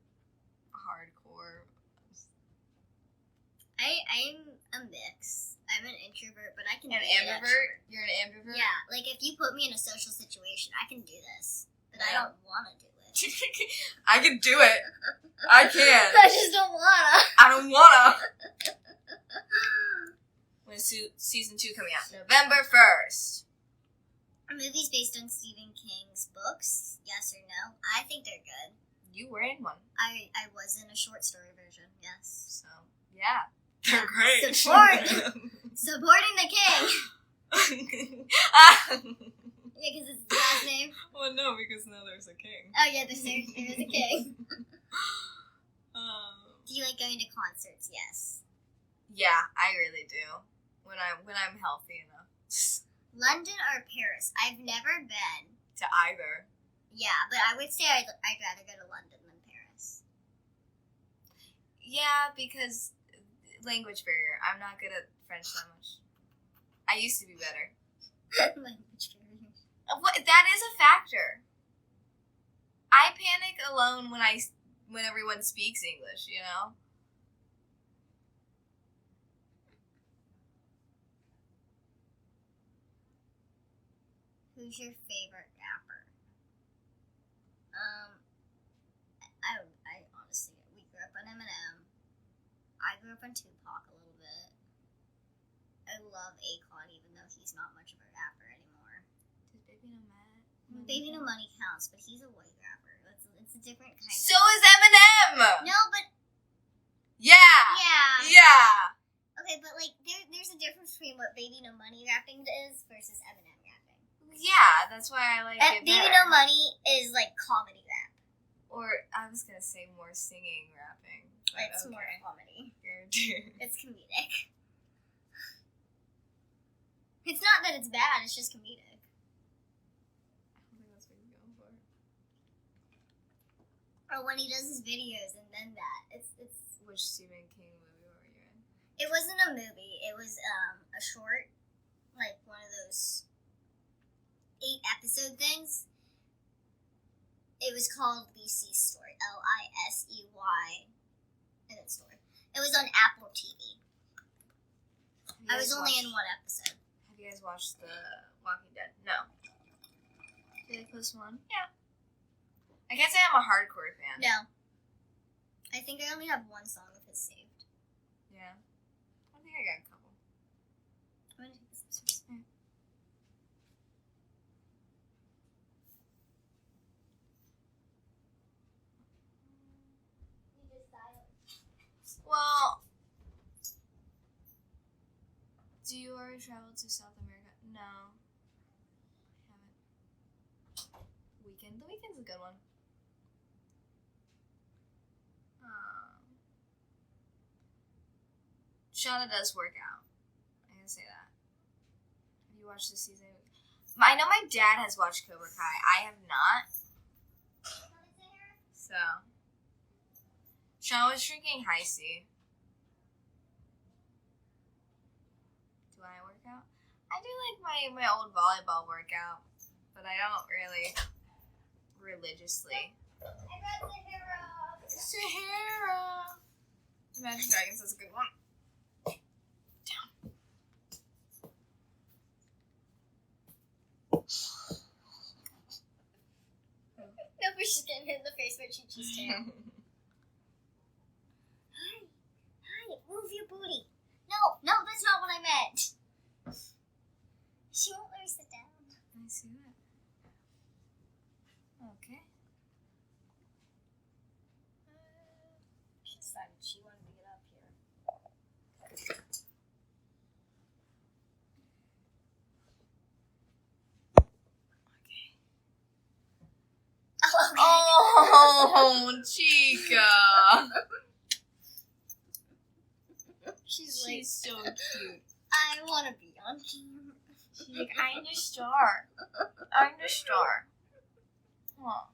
Speaker 2: Hardcore.
Speaker 1: I'm a mix. I'm an introvert, but I can
Speaker 2: An
Speaker 1: be an
Speaker 2: ambivert?
Speaker 1: extrovert.
Speaker 2: You're an ambivert?
Speaker 1: Yeah, like, if you put me in a social situation, I can do this. But I don't want to do it.
Speaker 2: I can do it. I can.
Speaker 1: I just don't wanna.
Speaker 2: I don't wanna. When is season 2 coming out? November 1st.
Speaker 1: Are movies based on Stephen King's books? Yes or no? I think they're good.
Speaker 2: You were in one.
Speaker 1: I was in a short story version, yes.
Speaker 2: So, yeah. They're great.
Speaker 1: Supporting the king. Yeah, because it's his last name.
Speaker 2: Well, no, because now there's a king.
Speaker 1: Oh, yeah, there is a king. Do you like going to concerts? Yes.
Speaker 2: Yeah, I really do. When I'm healthy enough.
Speaker 1: London or Paris? I've never been.
Speaker 2: To either.
Speaker 1: Yeah, but I would say I'd rather go to London than Paris.
Speaker 2: Yeah, because language barrier. I'm not good at French that much. I used to be better.
Speaker 1: Language barrier.
Speaker 2: That is a factor. I panic alone when everyone speaks English, you know?
Speaker 1: Who's your favorite rapper? I honestly, we grew up on Eminem. I grew up on Tupac a little bit. I love Akon, even though he's not much of a rapper anymore.
Speaker 2: Does Baby No Money?
Speaker 1: Baby No Money counts, but he's a white rapper. It's a different kind
Speaker 2: So
Speaker 1: of...
Speaker 2: is Eminem!
Speaker 1: No, but...
Speaker 2: Yeah!
Speaker 1: Yeah.
Speaker 2: Yeah!
Speaker 1: Okay, but like, there's a difference between what Baby No Money rapping is versus Eminem rapping.
Speaker 2: Yeah, that's why I like it
Speaker 1: Baby
Speaker 2: better.
Speaker 1: No Money is like comedy rap.
Speaker 2: Or, I was gonna say more singing rapping. But
Speaker 1: It's
Speaker 2: okay.
Speaker 1: more comedy.
Speaker 2: You're
Speaker 1: It's comedic. It's not that it's bad, it's just comedic.
Speaker 2: I don't think that's what he's going for.
Speaker 1: Or when he does his videos and then that. It's
Speaker 2: Which Stephen King movie were you in?
Speaker 1: It wasn't a movie, it was a short, like one of those 8-episode things. It was called Lisey Story, Lisey, and then Story. It was on Apple TV. I was only in one episode.
Speaker 2: Have you guys watched The Walking Dead? No. Did they post one? Yeah. I can't say I'm a hardcore fan.
Speaker 1: No. I think I only have one song of his saved.
Speaker 2: Yeah. I think I got a couple.
Speaker 1: I'm gonna take this upstairs.
Speaker 2: Yeah. Well, do you already travel to South America? No. I haven't. Weekend? The Weekend's a good one. Shauna does work out. I can say that. Have you watched this season? I know my dad has watched Cobra Kai. I have not. So, Shauna was drinking High C. Do I work out? I do like my old volleyball workout, but I don't really religiously.
Speaker 1: I got Sahara.
Speaker 2: Sahara. Imagine Dragons is a good one. Down.
Speaker 1: No, we're just getting hit in the face by Chi-Chi's tail. Hi, move your booty. No, that's not what I meant. She won't let me sit down.
Speaker 2: I see that. Okay.
Speaker 1: She decided she wanted to get up here.
Speaker 2: Oh, Chica.
Speaker 1: She's
Speaker 2: so cute.
Speaker 1: I want to be on camera.
Speaker 2: She's like, I'm the star. I'm the star. Aw.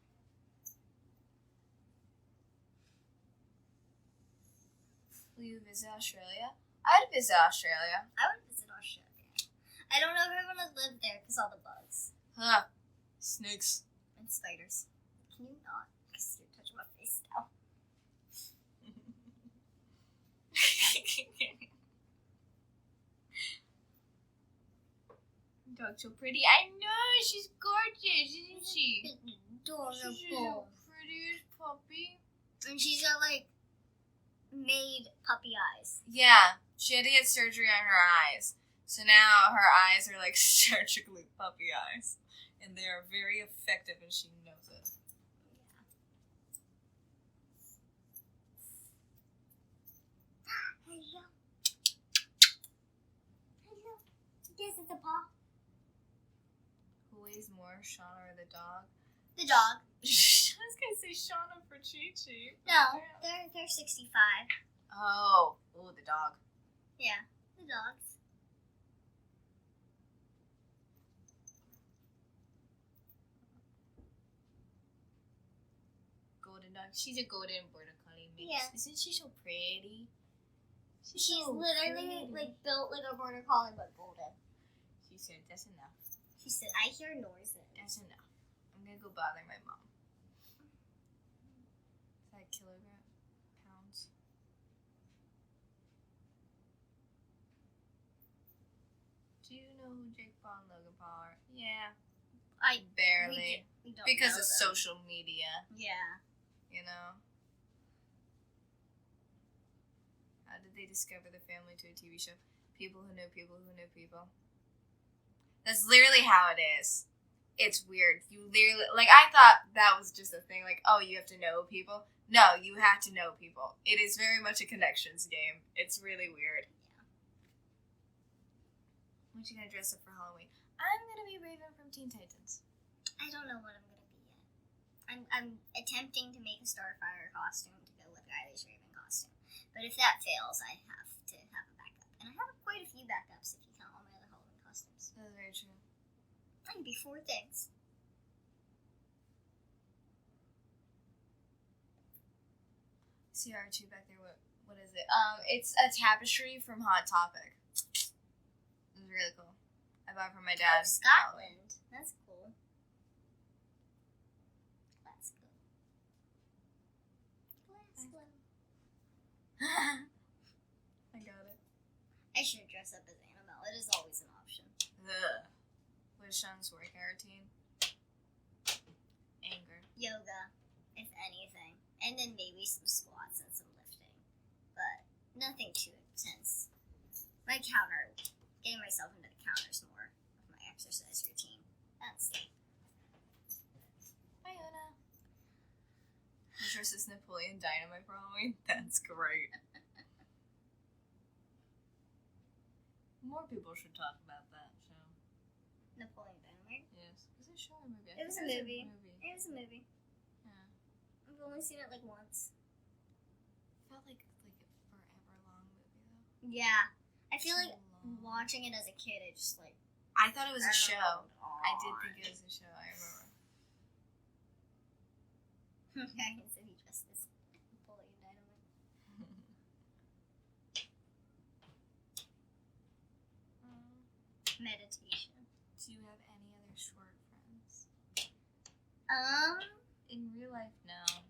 Speaker 2: Will you visit Australia? I'd visit Australia.
Speaker 1: I would visit Australia. I don't know if I want to live there because all the bugs
Speaker 2: Huh. Snakes.
Speaker 1: and spiders. Can you not? Because you're touching my face now.
Speaker 2: Dog's so pretty. I know, she's gorgeous, isn't she? She's the
Speaker 1: Adorable.
Speaker 2: prettiest puppy.
Speaker 1: And she's got like made puppy eyes.
Speaker 2: Yeah, she had to get surgery on her eyes. So now her eyes are like surgically puppy eyes. And they are very effective and she knows it.
Speaker 1: Hello. Hello. Yes, it's a paw.
Speaker 2: Who weighs more, Shauna or the dog?
Speaker 1: The dog.
Speaker 2: I was gonna say Shauna for Chi-Chi.
Speaker 1: No, they're 65.
Speaker 2: Oh, the dog.
Speaker 1: Yeah, the dogs.
Speaker 2: Golden dog. She's a golden border collie mix.
Speaker 1: Yeah.
Speaker 2: Isn't she so pretty?
Speaker 1: She's
Speaker 2: so
Speaker 1: literally
Speaker 2: pretty.
Speaker 1: built like a border collie but golden.
Speaker 2: She said, "That's enough.
Speaker 1: She said, I hear noises."
Speaker 2: That's enough. I'm gonna go bother my mom." Is that kilogram? Pounds? Do you know who Jake Paul and Logan Paul are? Yeah.
Speaker 1: I
Speaker 2: Barely.
Speaker 1: we don't
Speaker 2: Because
Speaker 1: know
Speaker 2: of
Speaker 1: them.
Speaker 2: social media,
Speaker 1: Yeah.
Speaker 2: you know? How did they discover the family to a TV show? People who know people who know people. That's literally how it is. It's weird. You literally, like, I thought that was just a thing, like, oh, you have to know people. No, you have to know people. It is very much a connections game. It's really weird.
Speaker 1: Yeah.
Speaker 2: What you gonna dress up for Halloween? I'm gonna be Raven from Teen Titans.
Speaker 1: I don't know what I'm gonna be yet. I'm attempting to make a Starfire costume to go with Riley's Raven costume. But if that fails, I have to have a backup. And I have quite a few backups if you count all my other Halloween costumes.
Speaker 2: That's very true.
Speaker 1: I can be 4 things.
Speaker 2: CR2 back there, what is it? It's a tapestry from Hot Topic. It's really cool. I bought it from my dad.
Speaker 1: Oh, Scotland. That's cool. Glasgow.
Speaker 2: I got it.
Speaker 1: I should dress up as Annabelle. It is always an option.
Speaker 2: Ugh. What is Shauna's workout routine? Anger.
Speaker 1: Yoga, if anything. And then maybe some squats and some lifting. But nothing too intense. My counter, getting myself into the counters more of my exercise routine. That's it.
Speaker 2: Hi, Una. You dress as Napoleon Dynamite for Halloween? That's great. More people should talk about that show.
Speaker 1: Napoleon Dynamite?
Speaker 2: Yes. Was it a show or a movie?
Speaker 1: It was a movie.
Speaker 2: Yeah.
Speaker 1: It was a movie. I've only seen it like once.
Speaker 2: Felt like a forever long movie though.
Speaker 1: Yeah. I feel
Speaker 2: So
Speaker 1: like
Speaker 2: long.
Speaker 1: watching it as a kid, it just like...
Speaker 2: I thought it was a show.
Speaker 1: On.
Speaker 2: I did think it was a show. I remember.
Speaker 1: I can say he dressed as Napoleon Dynamite. Meditation.
Speaker 2: Do you have any other short friends? In real life, no.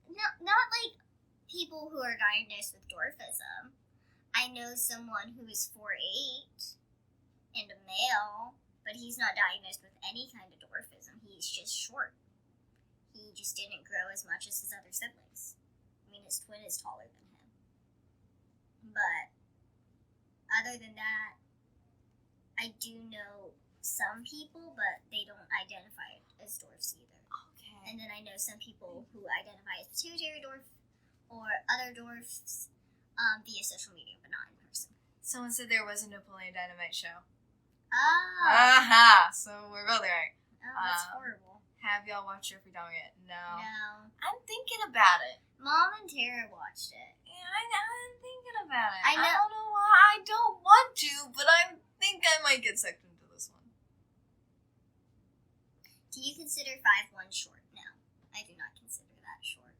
Speaker 1: No, not like people who are diagnosed with dwarfism. I know someone who is 4'8" and a male, but he's not diagnosed with any kind of dwarfism. He's just short. He just didn't grow as much as his other siblings. I mean, his twin is taller than him. But other than that, I do know some people, but they don't identify as dwarfs either.
Speaker 2: Okay.
Speaker 1: And then I know some people who identify as pituitary dwarf or other dwarfs via social media, but not in person.
Speaker 2: Someone said there was a Napoleon Dynamite show.
Speaker 1: Oh,
Speaker 2: Aha! So we're both right.
Speaker 1: that's horrible.
Speaker 2: Have y'all watched Jeffrey Dahmer yet? No.
Speaker 1: No.
Speaker 2: I'm thinking about it.
Speaker 1: Mom and Tara watched it.
Speaker 2: Yeah, I'm thinking about it.
Speaker 1: I know-
Speaker 2: don't know why. I don't want to, but I think I might get sucked into this one.
Speaker 1: Do you consider 5'1" short? No, I do not consider that short.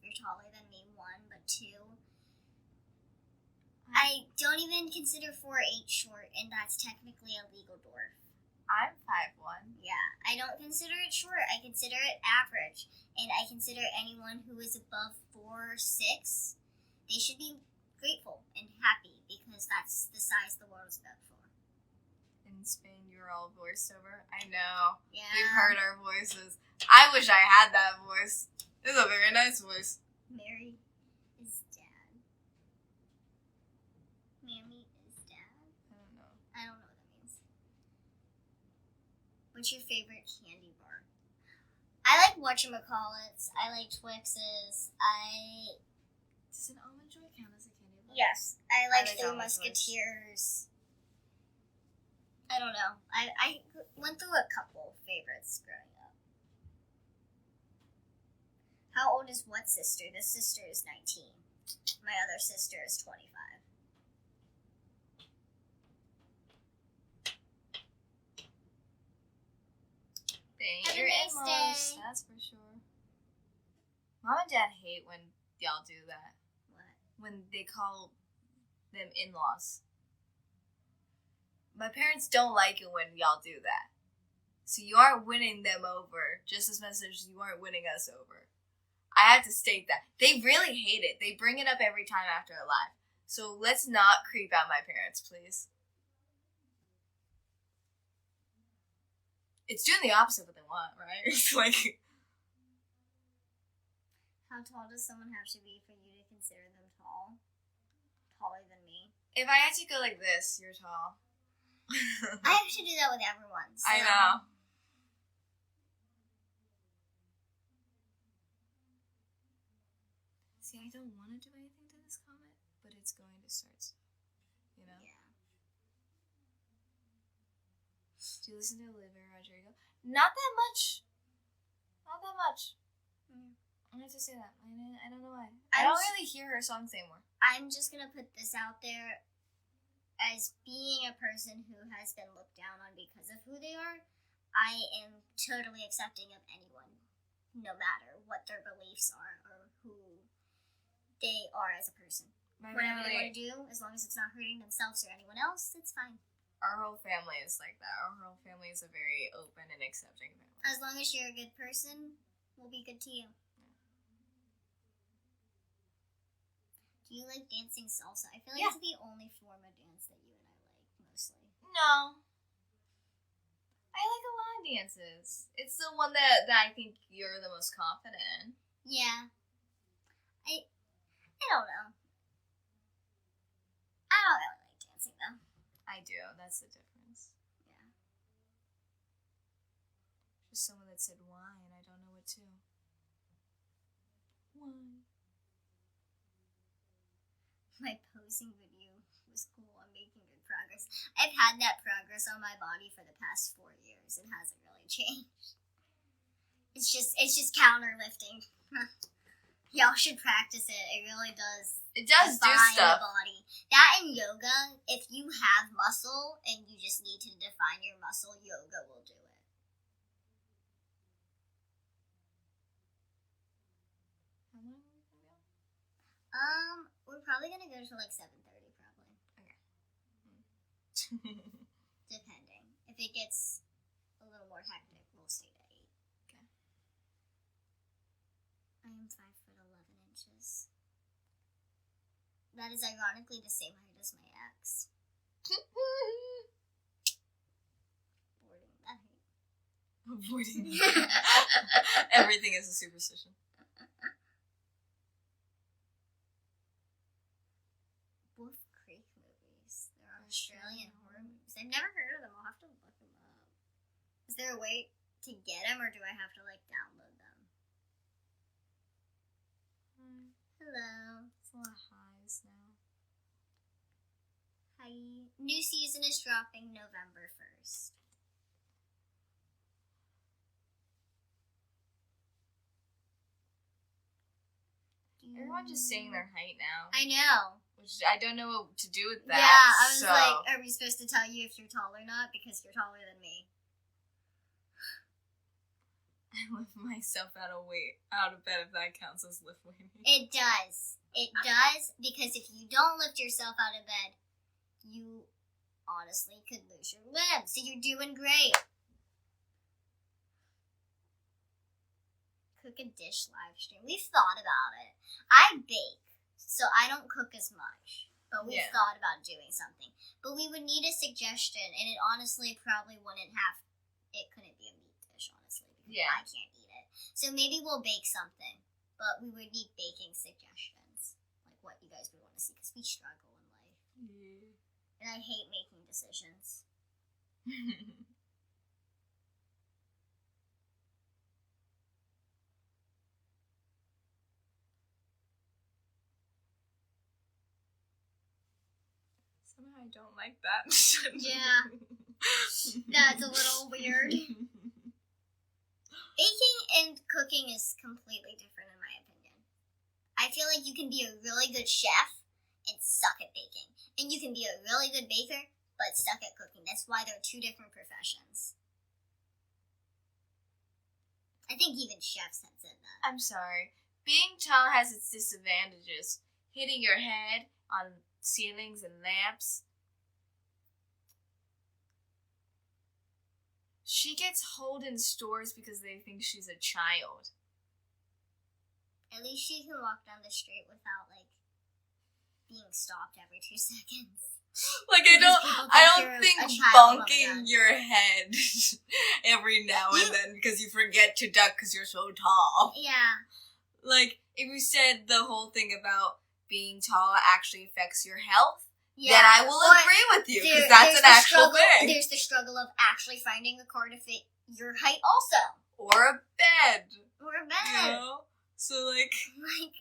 Speaker 1: You're taller than me, 1, but 2. I don't even consider 4'8" short, and that's technically a legal dwarf.
Speaker 2: I'm 5'1".
Speaker 1: Yeah, I don't consider it short. I consider it average, and I consider anyone who is above 4'6", they should be grateful and happy because that's the size the world is built for.
Speaker 2: In Spain, you were all voiced over. I know.
Speaker 1: Yeah.
Speaker 2: We've heard our voices. I wish I had that voice. It's a very nice voice.
Speaker 1: Mary is dad. Mammy is dad.
Speaker 2: I don't know.
Speaker 1: I don't know what that means. What's your favorite candy bar? I like whatchamacallits. I like Twixes.
Speaker 2: Does an almond joy count as a candy bar?
Speaker 1: Yes. I like
Speaker 2: like
Speaker 1: Three
Speaker 2: Almond Joys.
Speaker 1: Musketeers. I don't know. I went through a couple favorites growing up. How old is what sister? This sister is 19. My other sister is 25.
Speaker 2: They ain't
Speaker 1: Have a
Speaker 2: your
Speaker 1: nice
Speaker 2: in-laws,
Speaker 1: day.
Speaker 2: that's for sure. Mom and Dad hate when y'all do that.
Speaker 1: What?
Speaker 2: When they call them in-laws. My parents don't like it when y'all do that. So you aren't winning them over just as much as you aren't winning us over. I have to state that. They really hate it. They bring it up every time after a live. So let's not creep out my parents, please. It's doing the opposite of what they want, right? It's like...
Speaker 1: How tall does someone have to be for you to consider them tall? Taller than me.
Speaker 2: If I had to go like this, you're tall.
Speaker 1: I have to do that with everyone. So.
Speaker 2: I know. See, I don't want to do anything to this comment, but it's going to start, you know?
Speaker 1: Yeah.
Speaker 2: Do you listen to Olivia Rodrigo? Not that much. Not that much. I have to say that. I don't know why. I don't really hear her songs anymore.
Speaker 1: I'm just going to put this out there. As being a person who has been looked down on because of who they are, I am totally accepting of anyone, no matter what their beliefs are or who they are as a person. Whatever they want to do, as long as it's not hurting themselves or anyone else, it's fine.
Speaker 2: Our whole family is like that. Our whole family is a very open and accepting family.
Speaker 1: As long as you're a good person, we'll be good to you. Do you like dancing salsa? I feel like it's the only form of dance that you and I like, mostly.
Speaker 2: No. I like a lot of dances. It's the one that I think you're the most confident in.
Speaker 1: Yeah. I don't know. I don't really like dancing, though.
Speaker 2: I do. That's the difference.
Speaker 1: Yeah.
Speaker 2: Just someone that said why, and I don't know what to. Why?
Speaker 1: My posing video was cool. I'm making good progress. I've had that progress on my body for the past 4 years. It hasn't really changed. It's just counter lifting. Y'all should practice it. It really does.
Speaker 2: It does do stuff.
Speaker 1: The body. That and yoga, if you have muscle and you just need to define your muscle, yoga will do it.
Speaker 2: How long are we gonna go?
Speaker 1: We're probably gonna go to like 7:30, probably.
Speaker 2: Okay.
Speaker 1: Depending. If it gets a little more hectic, we'll stay to 8.
Speaker 2: Okay.
Speaker 1: I am 5'11". That is ironically the same height as my ex. Avoiding that height.
Speaker 2: Avoiding. Everything is a superstition.
Speaker 1: Wolf Creek movies. They're Australian horror movies. I've never heard of them. I'll have to look them up. Is there a way to get them, or do I have to like download them? Hello.
Speaker 2: It's a lot of highs now.
Speaker 1: Hi. New season is dropping November 1st.
Speaker 2: Everyone's just saying their height now.
Speaker 1: I know.
Speaker 2: Which I don't know what to do with that.
Speaker 1: Yeah, I was like, are we supposed to tell you if you're tall or not? Because you're taller than me.
Speaker 2: I lift myself out of bed if that counts as lift weighting.
Speaker 1: It does. It does, because if you don't lift yourself out of bed, you honestly could lose your limbs. So you're doing great. Cook a dish live stream. We've thought about it. I bake, so I don't cook as much. But we've thought about doing something. But we would need a suggestion, and it honestly probably couldn't be a meat dish, honestly, because I can't eat it. So maybe we'll bake something, but we would need baking suggestions, like what you guys would want to see, because we struggle in life.
Speaker 2: Yeah.
Speaker 1: And I hate making decisions.
Speaker 2: Somehow I don't like that.
Speaker 1: Yeah. That's a little weird. Baking and cooking is completely different in my opinion. I feel like you can be a really good chef and suck at baking. And you can be a really good baker but suck at cooking. That's why they're two different professions. I think even chefs have said that.
Speaker 2: I'm sorry. being tall has its disadvantages. Hitting your head on ceilings and lamps. She gets holed in stores because they think she's a child.
Speaker 1: At least she can walk down the street without, like, being stopped every 2 seconds.
Speaker 2: Like, I don't think bonking your head every now and then because you forget to duck because you're so tall.
Speaker 1: Yeah.
Speaker 2: Like, if you said the whole thing about being tall actually affects your health,
Speaker 1: yeah.
Speaker 2: then I will agree with you, because that's an actual thing.
Speaker 1: There's the struggle of actually finding a car to fit your height also.
Speaker 2: Or a bed.
Speaker 1: Or a bed.
Speaker 2: You know? So, like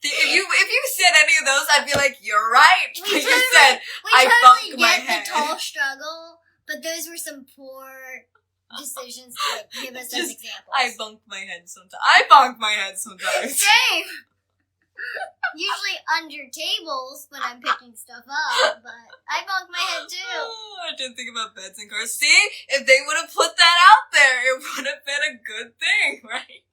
Speaker 2: if you said any of those, I'd be like, you're right. But you said, I bumped my head.
Speaker 1: The tall struggle, but those were some poor decisions to, like, give us as examples.
Speaker 2: I bonk my head sometimes. I bonk my head sometimes.
Speaker 1: Same. Usually under tables when I'm picking stuff up, but I bonk my head too.
Speaker 2: Oh, I didn't think about beds and cars. See, if they would have put that out there, it would have been a good thing, right?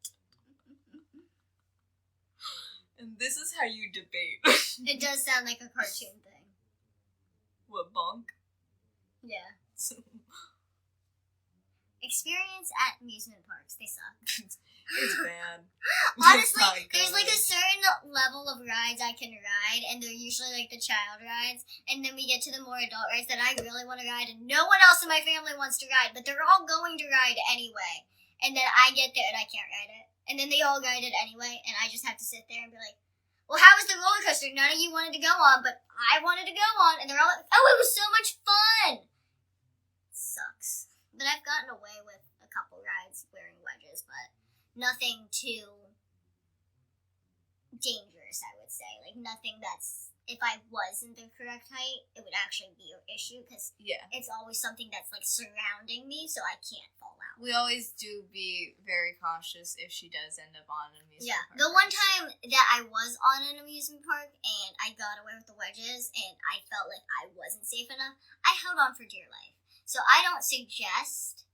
Speaker 2: And this is how you debate.
Speaker 1: It does sound like a cartoon thing.
Speaker 2: What, bonk?
Speaker 1: Yeah. Experience at amusement parks. They suck.
Speaker 2: It's bad.
Speaker 1: Honestly, there's like a certain level of rides I can ride, and they're usually like the child rides, and then we get to the more adult rides that I really want to ride, and no one else in my family wants to ride, but they're all going to ride anyway. And then I get there and I can't ride it. And then they all ride it anyway, and I just have to sit there and be like, well, how was the roller coaster? None of you wanted to go on, but I wanted to go on, and they're all like, oh, it was so much fun! Sucks. But I've gotten away with a couple rides wearing wedges, but nothing too dangerous, I would say. Like, nothing that's, if I wasn't the correct height, it would actually be an issue, because it's always something that's, like, surrounding me, so I can't fall out.
Speaker 2: We always do be very cautious if she does end up on an amusement park.
Speaker 1: The one time that I was on an amusement park, and I got away with the wedges, and I felt like I wasn't safe enough, I held on for dear life. So I don't suggest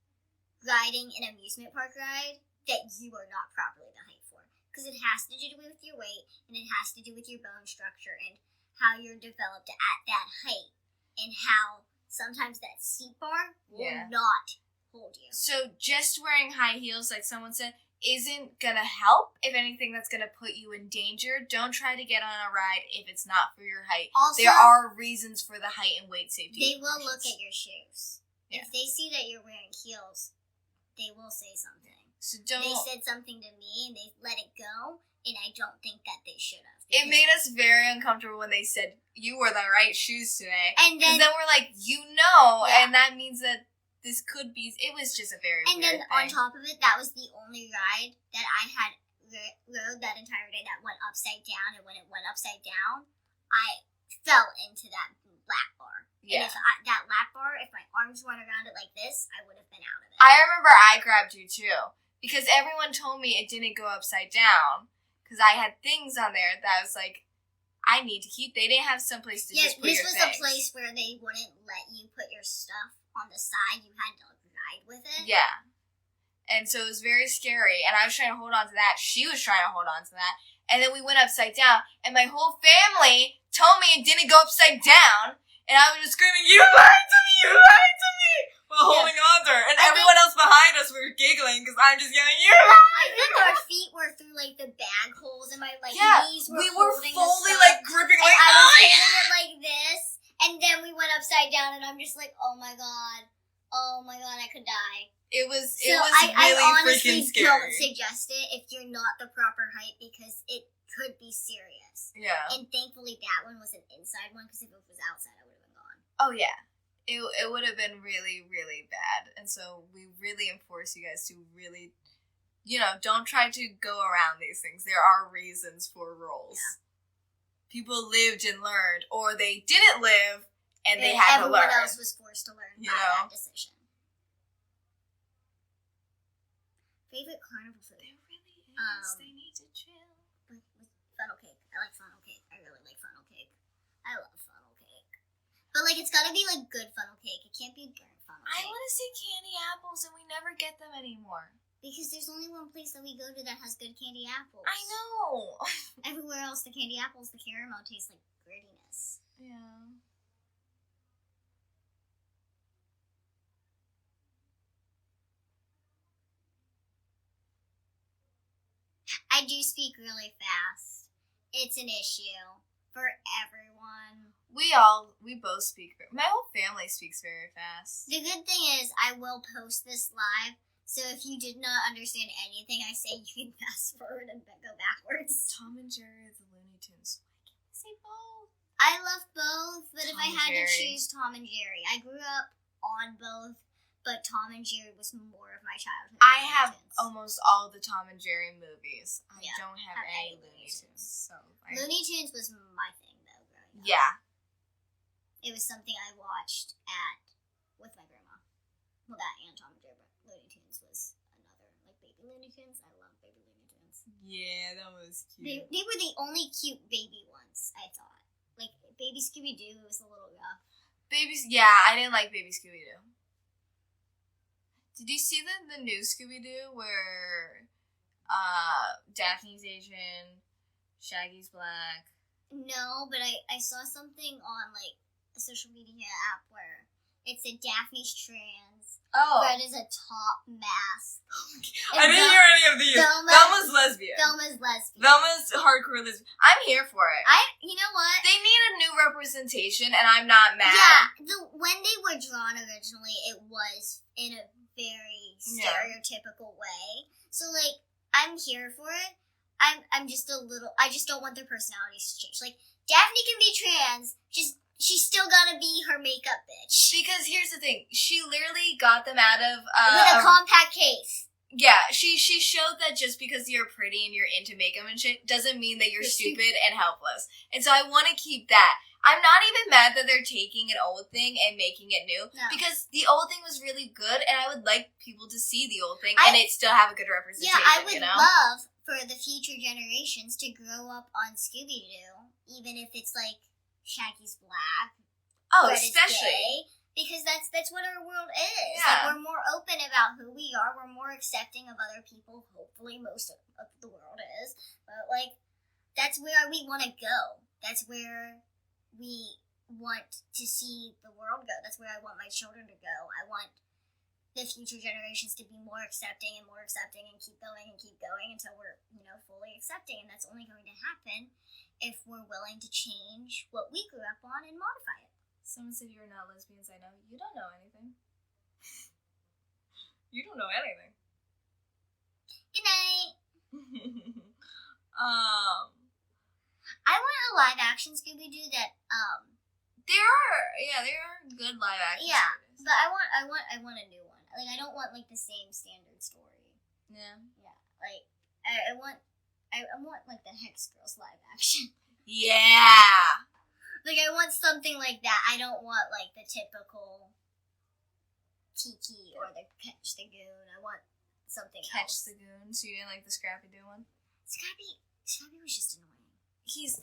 Speaker 1: riding an amusement park ride that you are not properly the height for. Because it has to do with your weight, and it has to do with your bone structure, and how you're developed at that height, and how sometimes that seat bar will not hold you. So
Speaker 2: just wearing high heels, like someone said, isn't gonna help. If anything, that's gonna put you in danger. Don't try to get on a ride if it's not for your height. Also, there are reasons for the height and weight safety.
Speaker 1: They will look at your shoes. Yeah. If they see that you're wearing heels, they will say something.
Speaker 2: So don't.
Speaker 1: They said something to me, and they let it go, and I don't think that they should have.
Speaker 2: It made us very uncomfortable when they said, you wore the right shoes today.
Speaker 1: And then
Speaker 2: we're like, and that means that this could be, it was just a very weird thing.
Speaker 1: On top of it, that was the only ride that I had rode that entire day that went upside down, and when it went upside down, I fell into that lap bar.
Speaker 2: Yeah.
Speaker 1: And if that lap bar, if my arms weren't around it like this, I would have been out of it.
Speaker 2: I remember I grabbed you too, because everyone told me it didn't go upside down, because I had things on there that I was like, I need to keep. They didn't have someplace to just put your things.
Speaker 1: This was a place where they wouldn't let you put your stuff on the side. You had to ride with it.
Speaker 2: Yeah. And so it was very scary, and I was trying to hold on to that. She was trying to hold on to that. And then we went upside down, and my whole family told me it didn't go upside down, and I was just screaming, you lied to me, you lied to me, while holding on to her. And everyone else behind us were giggling, because I'm just yelling, you lied!
Speaker 1: I think our feet were through, like, the bag holes, and my, like, knees were holding
Speaker 2: we were fully, like, gripping, like,
Speaker 1: I was holding it like this, and then we went upside down, and I'm just like, oh my god, I could die.
Speaker 2: It was
Speaker 1: I
Speaker 2: really
Speaker 1: honestly
Speaker 2: freaking scary.
Speaker 1: don't suggest it if you're not the proper height, because it could be serious.
Speaker 2: Yeah.
Speaker 1: And thankfully that one was an inside one, because if it was outside, I would have been gone.
Speaker 2: Oh, yeah. It would have been really, really bad. And so we really enforce you guys to really, don't try to go around these things. There are reasons for rules. Yeah. People lived and learned, or they didn't live and they had to learn.
Speaker 1: Everyone else was forced to learn by that decision. Favorite carnival food?
Speaker 2: There really is. They need to chill.
Speaker 1: Funnel cake. I like funnel cake. I really like funnel cake. I love funnel cake. But, like, it's gotta be, like, good funnel cake. It can't be burnt funnel cake.
Speaker 2: I want to see candy apples, and we never get them anymore.
Speaker 1: Because there's only one place that we go to that has good candy apples.
Speaker 2: I know.
Speaker 1: apples, the caramel taste like grittiness.
Speaker 2: Yeah.
Speaker 1: I do speak really fast. It's an issue for everyone.
Speaker 2: We both speak. My whole family speaks very fast.
Speaker 1: The good thing is I will post this live, so if you did not understand anything I say, you can fast forward and go backwards.
Speaker 2: Tom and Jerry are the Looney Tunes. Why can't I say both?
Speaker 1: I love both, but if
Speaker 2: Tom
Speaker 1: I
Speaker 2: and
Speaker 1: had to
Speaker 2: Jerry.
Speaker 1: choose Tom and Jerry, I grew up on both, but Tom and Jerry was more of my childhood.
Speaker 2: I
Speaker 1: than
Speaker 2: have
Speaker 1: Looney Tunes.
Speaker 2: almost all the Tom and Jerry movies. I
Speaker 1: Yeah,
Speaker 2: don't have any Looney Tunes. So
Speaker 1: Looney Tunes was my thing, though, growing up.
Speaker 2: yeah.
Speaker 1: It was something I watched with my grandma. Well, that and Tom and Jerry, but Looney Tunes was another. Like Baby Looney Tunes, I love Baby Looney Tunes.
Speaker 2: Yeah, that was cute.
Speaker 1: They were the only cute baby ones, I thought. Like, Baby Scooby-Doo was a little rough.
Speaker 2: I didn't like Baby Scooby-Doo. Did you see the new Scooby-Doo where Daphne's Asian, Shaggy's black?
Speaker 1: No, but I saw something on, like, a social media app where it said Daphne's trans,
Speaker 2: Oh.
Speaker 1: Fred is a top mask.
Speaker 2: I didn't hear any of these. Velma's lesbian.
Speaker 1: Velma's lesbian.
Speaker 2: Velma's hardcore lesbian. I'm here for it.
Speaker 1: You know what?
Speaker 2: They need a new representation, and I'm not mad.
Speaker 1: Yeah, when they were drawn originally, it was in a very stereotypical way. So, like, I'm here for it. I'm just I just don't want their personalities to change. Like, Daphne can be trans, she's still gotta be her makeup bitch.
Speaker 2: Because here's the thing. She literally got them out of...
Speaker 1: with a compact case.
Speaker 2: Yeah, she showed that just because you're pretty and you're into makeup and shit doesn't mean that you're stupid and helpless. And so I want to keep that. I'm not even mad that they're taking an old thing and making it new. No. Because the old thing was really good, and I would like people to see the old thing and it still have a good representation.
Speaker 1: Yeah, I would love for the future generations to grow up on Scooby-Doo, even if it's like Shaggy's black.
Speaker 2: Oh, especially.
Speaker 1: Gay, because that's what our world is.
Speaker 2: Yeah.
Speaker 1: Like, we're more open about who we are. We're more accepting of other people. Hopefully, most of the world is. But, like, that's where we want to go. That's where we want to see the world go. That's where I want my children to go. I want the future generations to be more accepting and keep going until we're, fully accepting. And that's only going to happen if we're willing to change what we grew up on and modify it.
Speaker 2: Someone said you're not lesbians. I know. You don't know anything. You don't know anything.
Speaker 1: Good night.
Speaker 2: I
Speaker 1: want a live action Scooby-Doo that
Speaker 2: there are good live action.
Speaker 1: Yeah,
Speaker 2: Scooby-Doos.
Speaker 1: but I want a new one. Like, I don't want like the same standard story.
Speaker 2: Yeah.
Speaker 1: Yeah. Like I want like the Hex Girls live action.
Speaker 2: Yeah.
Speaker 1: Like, I want something like that. I don't want like the typical Tiki or the Catch the Goon. I want something else.
Speaker 2: Catch the Goon. So you didn't like the Scrappy-Doo one?
Speaker 1: Scrappy was just annoying.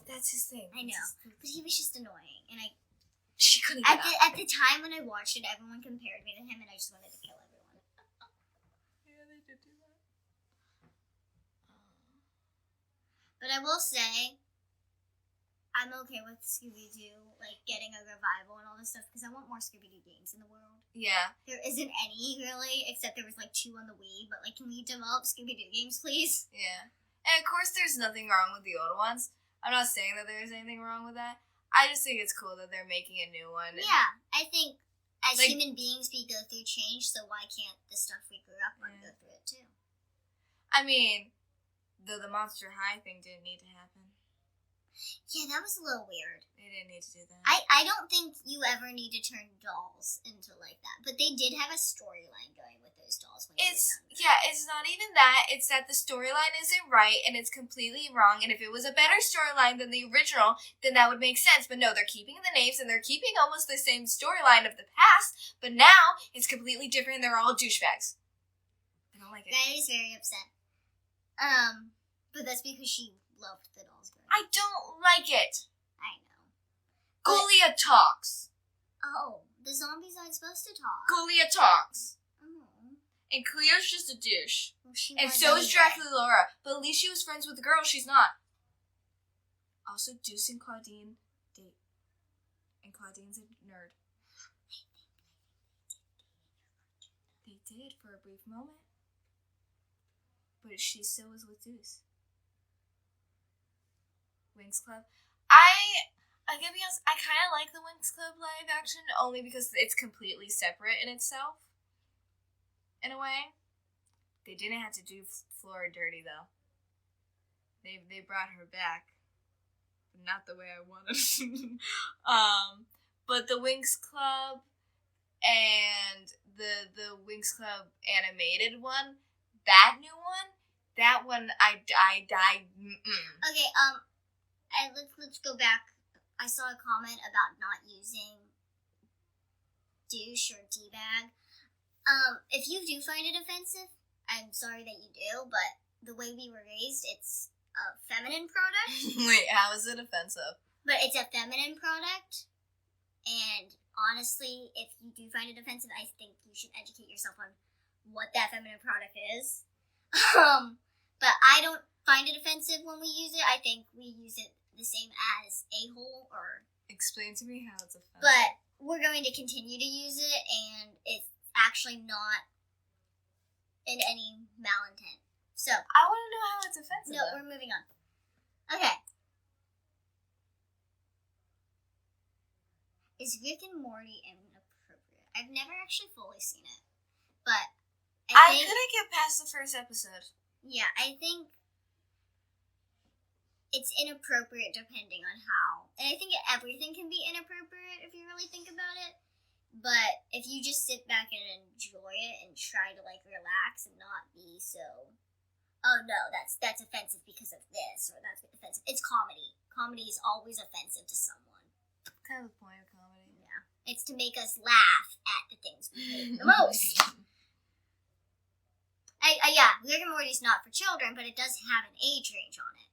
Speaker 2: That's his thing.
Speaker 1: I know, but he was just annoying, and
Speaker 2: she couldn't
Speaker 1: get at the time when I watched it, everyone compared me to him, and I just wanted to kill everyone.
Speaker 2: Yeah, they did do that.
Speaker 1: But I will say, I'm okay with Scooby-Doo, like, getting a revival and all this stuff, because I want more Scooby-Doo games in the world.
Speaker 2: Yeah.
Speaker 1: There isn't any, really, except there was, like, 2 on the Wii, but, like, can we develop Scooby-Doo games, please?
Speaker 2: Yeah. And, of course, there's nothing wrong with the old ones. I'm not saying that there's anything wrong with that. I just think it's cool that they're making a new one.
Speaker 1: Yeah, I think as human beings we go through change, so why can't the stuff we grew up on go through it too?
Speaker 2: I mean, though the Monster High thing didn't need to happen.
Speaker 1: Yeah, that was a little weird.
Speaker 2: They didn't need to do that.
Speaker 1: I don't think you ever need to turn dolls into like that. But they did have a storyline going with those dolls when they were younger.
Speaker 2: Yeah, it's not even that. It's that the storyline isn't right and it's completely wrong. And if it was a better storyline than the original, then that would make sense. But no, they're keeping the names and they're keeping almost the same storyline of the past. But now it's completely different and they're all douchebags. I don't like it.
Speaker 1: Riley is very upset. But that's because she loved the dolls growing up.
Speaker 2: I don't like it.
Speaker 1: I know.
Speaker 2: Gulia talks.
Speaker 1: Oh, the zombies aren't supposed to talk.
Speaker 2: Gulia talks.
Speaker 1: Oh.
Speaker 2: And Cleo's just a douche.
Speaker 1: Well,
Speaker 2: and so is Dracula Laura. But at least she was friends with the girl. She's not. Also, Deuce and Claudine date. And Claudine's a nerd. They did for a brief moment. But she still was with Deuce. Winx Club. I gotta be honest, I kind of like the Winx Club live action only because it's completely separate in itself. In a way. They didn't have to do Flora dirty, though. They brought her back. But not the way I wanted. But the Winx Club and the Winx Club animated one, that new one, that one, I died.
Speaker 1: Okay, let's go back. I saw a comment about not using douche or D-bag. If you do find it offensive, I'm sorry that you do, but the way we were raised, it's a feminine product.
Speaker 2: Wait, how is it offensive?
Speaker 1: But it's a feminine product, and honestly, if you do find it offensive, I think you should educate yourself on what that feminine product is. But I don't find it offensive when we use it. I think we use it the same as a-hole or...
Speaker 2: Explain to me how it's offensive.
Speaker 1: But we're going to continue to use it, and it's actually not in any malintent. So...
Speaker 2: I want to know how it's offensive.
Speaker 1: No, we're moving on. Okay. Is Rick and Morty inappropriate? I've never actually fully seen it. But
Speaker 2: I couldn't get past the first episode.
Speaker 1: Yeah, I think it's inappropriate depending on how. And I think everything can be inappropriate if you really think about it. But if you just sit back and enjoy it and try to, like, relax and not be so, oh no, that's offensive because of this, or that's offensive. It's comedy. Comedy is always offensive to someone.
Speaker 2: Kind of the point of comedy.
Speaker 1: Yeah. It's to make us laugh at the things we hate the most. Yeah, Rick and Morty's not for children, but it does have an age range on it.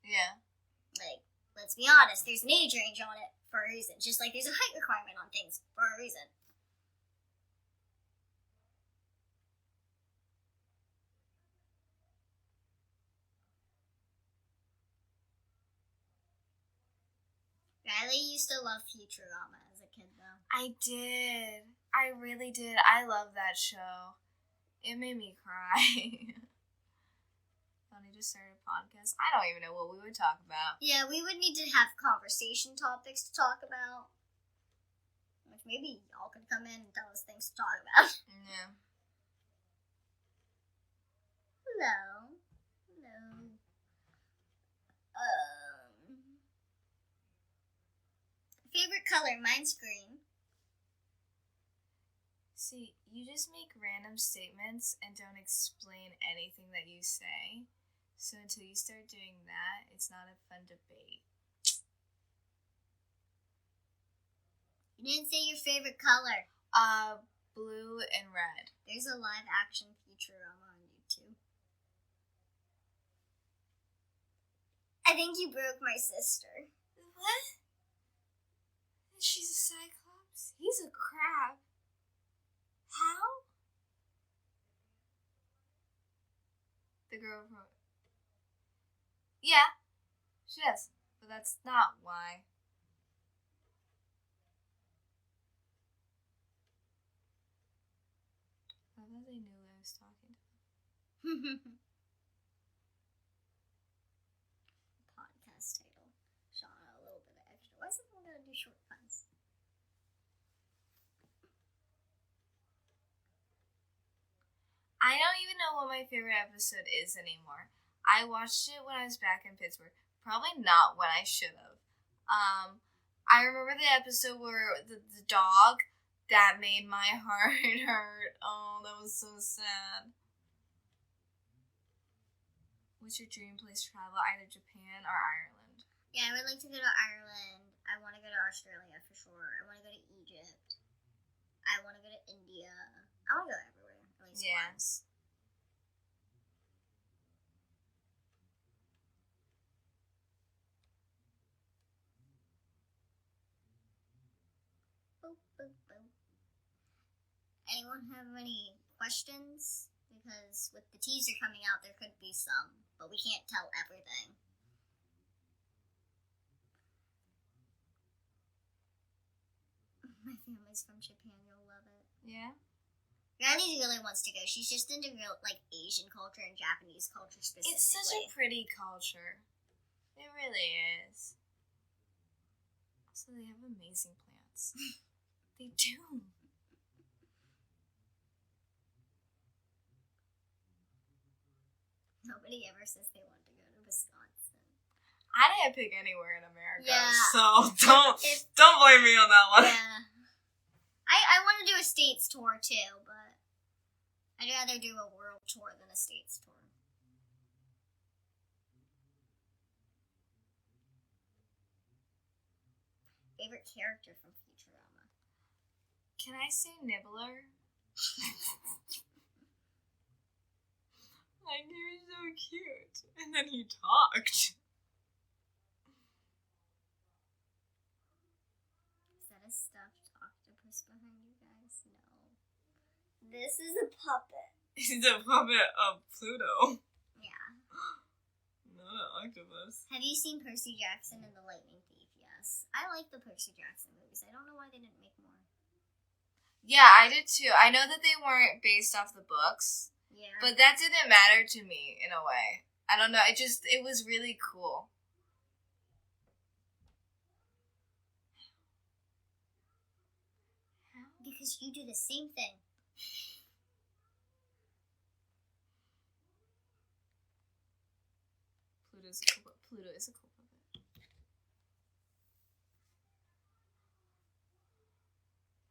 Speaker 2: Yeah.
Speaker 1: Like, let's be honest, there's an age range on it for a reason. Just like there's a height requirement on things for a reason. Riley used to love Futurama as a kid, though.
Speaker 2: I did. I really did. I love that show. It made me cry. I need to start a podcast. I don't even know what we would talk about.
Speaker 1: Yeah, we would need to have conversation topics to talk about. Which maybe y'all could come in and tell us things to talk about.
Speaker 2: Yeah.
Speaker 1: Hello. Favorite color? Mine's green.
Speaker 2: See, you just make random statements and don't explain anything that you say. So until you start doing that, it's not a fun debate.
Speaker 1: You didn't say your favorite color.
Speaker 2: Blue and red.
Speaker 1: There's a live action Futurama on YouTube. I think you broke my sister.
Speaker 2: What? She's a cyclops? He's a crab. How? The girl from... Yeah, she does. But that's not why. I thought they knew I was talking to them.
Speaker 1: Podcast title. Shauna, a little bit of extra. Why is everyone going to do short puns?
Speaker 2: I don't even know what my favorite episode is anymore. I watched it when I was back in Pittsburgh. Probably not when I should have. I remember the episode where the dog, that made my heart hurt. Oh, that was so sad. What's your dream place to travel? Either Japan or Ireland?
Speaker 1: Yeah, I would like to go to Ireland. I want to go to Australia for sure. I want to go to Egypt. I want to go to India. I want to go everywhere. At least once. Boop, boop, boop. Anyone have any questions? Because with the teaser coming out, there could be some, but we can't tell everything. families from Japan. You'll love it.
Speaker 2: Yeah?
Speaker 1: Riley really wants to go. She's just into real, like, Asian culture and Japanese culture specifically.
Speaker 2: It's such a pretty culture. It really is. Also, they have amazing plants. They do.
Speaker 1: Nobody ever says they want to go to Wisconsin.
Speaker 2: I didn't pick anywhere in America,
Speaker 1: Yeah.
Speaker 2: so don't blame me on that one.
Speaker 1: Yeah. I want to do a states tour too, but I'd rather do a world tour than a states tour. Favorite character from Futurama?
Speaker 2: Can I say Nibbler? Like, he was so cute. And then he talked.
Speaker 1: Is that a stuffed octopus behind you guys? No. This is a puppet.
Speaker 2: He's a puppet of Pluto.
Speaker 1: Yeah.
Speaker 2: Not an octopus.
Speaker 1: Have you seen Percy Jackson and the Lightning Thief? Yes. I like the Percy Jackson movies. I don't know why they didn't make more.
Speaker 2: Yeah, I did too. I know that they weren't based off the books.
Speaker 1: Yeah.
Speaker 2: But that didn't matter to me, in a way. I don't know, it was really cool.
Speaker 1: Because you do the same thing.
Speaker 2: Pluto is a cool puppet.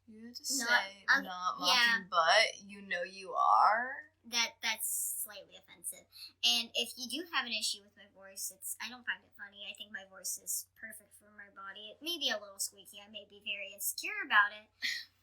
Speaker 2: You have to say, not mocking, but you know you are.
Speaker 1: That's slightly offensive. And if you do have an issue with my voice, I don't find it funny. I think my voice is perfect for my body. It may be a little squeaky. I may be very insecure about it.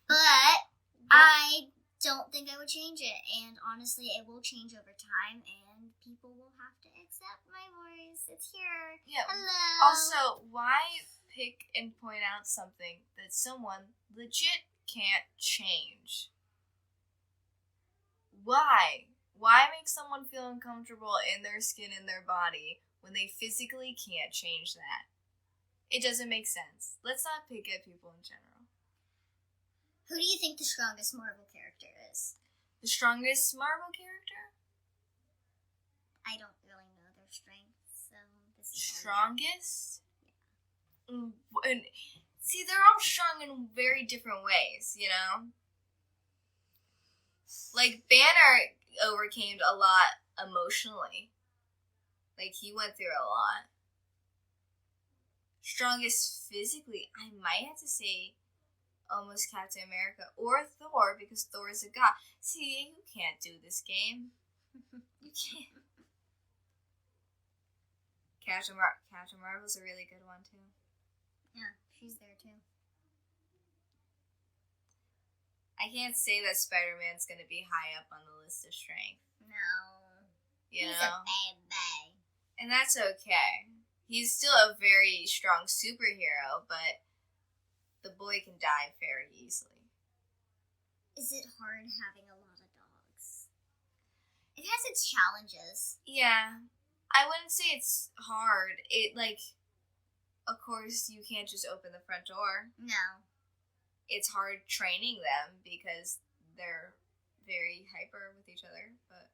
Speaker 1: But I don't think I would change it. And honestly, it will change over time. And people will have to accept my voice. It's here.
Speaker 2: Yeah.
Speaker 1: Hello.
Speaker 2: Also, why pick and point out something that someone legit can't change? Why? Why make someone feel uncomfortable in their skin and their body when they physically can't change that? It doesn't make sense. Let's not pick at people in general.
Speaker 1: Who do you think the strongest Marvel character is?
Speaker 2: The strongest Marvel character?
Speaker 1: I don't really know their strengths, so this is
Speaker 2: strongest? Yeah. And see, they're all strong in very different ways, you know? Like, Banner overcame a lot emotionally. Like, he went through a lot. Strongest physically, I might have to say almost Captain America or Thor, because Thor is a god. See, you can't do this game. You can't. Captain Marvel's a really good one, too.
Speaker 1: Yeah, she's there, too.
Speaker 2: I can't say that Spider-Man's gonna be high up on the list of strength.
Speaker 1: No.
Speaker 2: You
Speaker 1: He's
Speaker 2: know?
Speaker 1: a baby.
Speaker 2: And that's okay. He's still a very strong superhero, but the boy can die very easily.
Speaker 1: Is it hard having a lot of dogs? It has its challenges.
Speaker 2: Yeah. I wouldn't say it's hard. Of course, you can't just open the front door.
Speaker 1: No.
Speaker 2: It's hard training them because they're very hyper with each other, but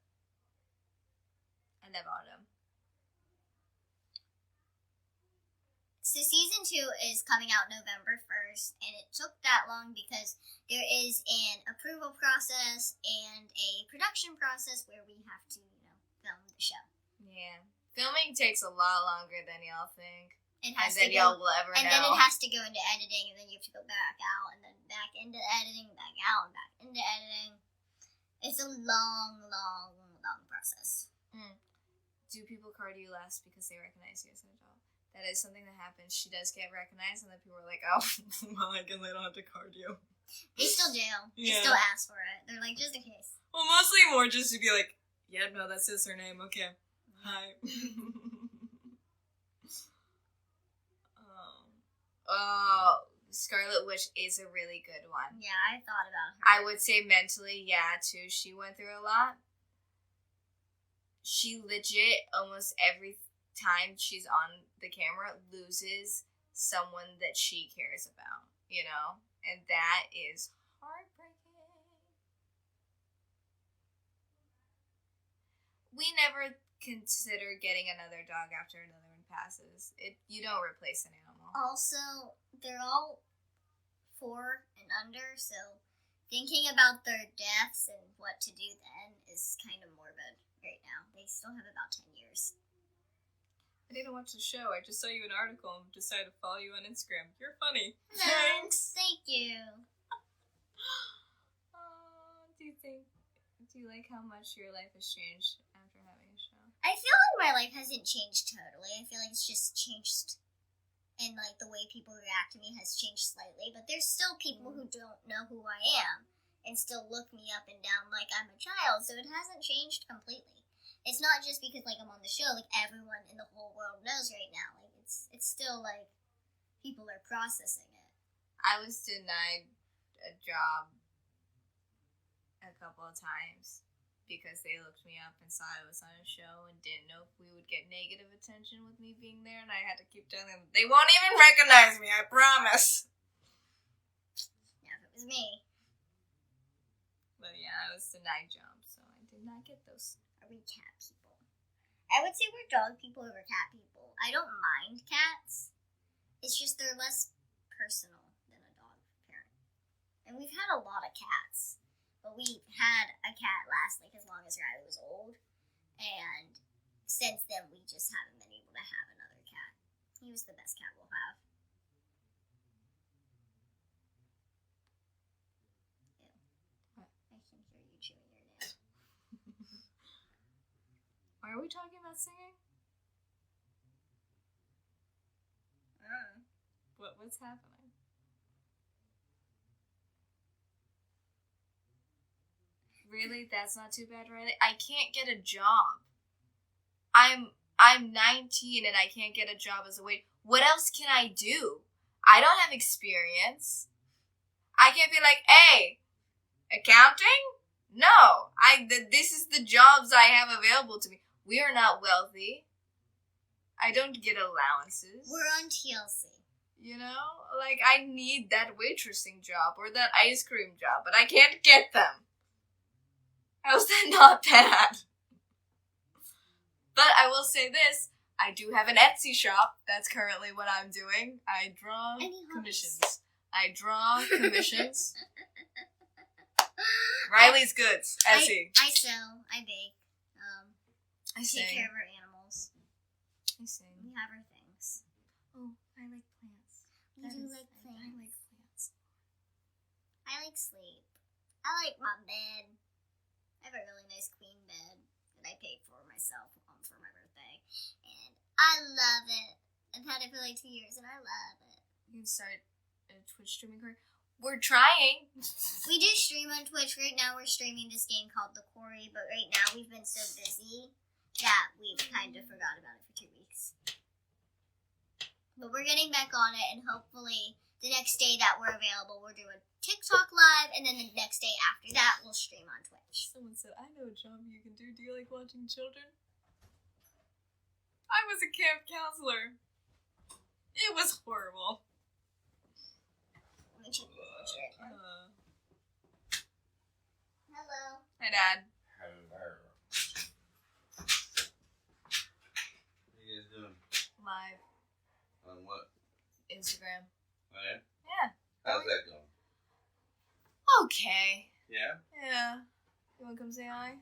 Speaker 2: I love Autumn.
Speaker 1: So season 2 is coming out November 1st, and it took that long because there is an approval process and a production process where we have to, film the show.
Speaker 2: Yeah. Filming takes a lot longer than y'all think.
Speaker 1: It has
Speaker 2: and then
Speaker 1: to
Speaker 2: y'all will ever know.
Speaker 1: And then it has to go into editing, and then you have to go back out, and then back into editing, back out, and back into editing. It's a long, long, long process.
Speaker 2: Do people card you less because they recognize you as an adult? That is something that happens. She does get recognized, and then people are like, oh, well, I guess they don't have to card you.
Speaker 1: They still do. They
Speaker 2: Yeah.
Speaker 1: still ask for it. They're like, just in case.
Speaker 2: Well, mostly more just to be like, yeah, no, that's his her name. Okay. Hi. Scarlet Witch is a really good one.
Speaker 1: Yeah, I thought about her.
Speaker 2: I would say mentally, yeah, too. She went through a lot. She legit, almost every time she's on the camera, loses someone that she cares about, you know? And that is heartbreaking. We never consider getting another dog after another one passes. You don't replace an animal.
Speaker 1: Also, they're all 4 and under, so thinking about their deaths and what to do then is kind of morbid right now. They still have about 10 years.
Speaker 2: I didn't watch the show. I just saw you an article and decided to follow you on Instagram. You're funny.
Speaker 1: Thanks. Thank you.
Speaker 2: Do you like how much your life has changed after having a show?
Speaker 1: I feel like my life hasn't changed totally. I feel like it's just changed, and like the way people react to me has changed slightly. But there's still people who don't know who I am and still look me up and down like I'm a child. So it hasn't changed completely. It's not just because like I'm on the show. Like everyone in the whole world knows right now. Like it's still like people are processing it.
Speaker 2: I was denied a job a couple of times because they looked me up and saw I was on a show and didn't know if we would get negative attention with me being there, and I had to keep telling them they won't even recognize me, I promise.
Speaker 1: Yeah, if it was me.
Speaker 2: But yeah, I was denied jobs, so I did not get those.
Speaker 1: Are we cat people? I would say we're dog people over cat people. I don't mind cats. It's just they're less personal than a dog parent. And we've had a lot of cats. But we had a cat last like as long as Riley was old, and since then we just haven't been able to have another cat. He was the best cat we'll have. Ew.
Speaker 2: What?
Speaker 1: I can hear you chewing your nail.
Speaker 2: Why are we talking about singing? What's happening? Really? That's not too bad, Riley? I can't get a job. I'm 19 and I can't get a job as a waiter. What else can I do? I don't have experience. I can't be like, hey, accounting? No. This is the jobs I have available to me. We are not wealthy. I don't get allowances.
Speaker 1: We're on TLC.
Speaker 2: You know? Like, I need that waitressing job or that ice cream job, but I can't get them. How's that not bad? But I will say this, I do have an Etsy shop. That's currently what I'm doing. I draw commissions. Riley's Goods, Etsy.
Speaker 1: I sew, I bake,
Speaker 2: I
Speaker 1: take care of our animals.
Speaker 2: I sing.
Speaker 1: We have our things.
Speaker 2: Oh, I like plants.
Speaker 1: We do like plants.
Speaker 2: I like plants.
Speaker 1: I like sleep. I like my bed. I have a really nice queen bed that I paid for myself for my birthday. And I love it. I've had it for like 2 years and I love it.
Speaker 2: You can start a Twitch streaming career. We're trying.
Speaker 1: We do stream on Twitch. Right now we're streaming this game called The Quarry, but right now we've been so busy that we've kind of forgot about it for 2 weeks. But we're getting back on it, and hopefully the next day that we're available, we'll do a TikTok live, and then the next day after that, we'll stream on Twitch.
Speaker 2: Someone said, I know a job you can do. Do you like watching children? I was a camp counselor. It was horrible.
Speaker 1: Let me check the picture. Hello.
Speaker 2: Hi, Dad.
Speaker 3: Hello. What you guys doing?
Speaker 2: Live.
Speaker 3: On what?
Speaker 2: Instagram.
Speaker 3: Oh, yeah?
Speaker 2: Yeah.
Speaker 3: How's that going?
Speaker 2: Okay.
Speaker 3: Yeah?
Speaker 2: Yeah. You wanna come say hi?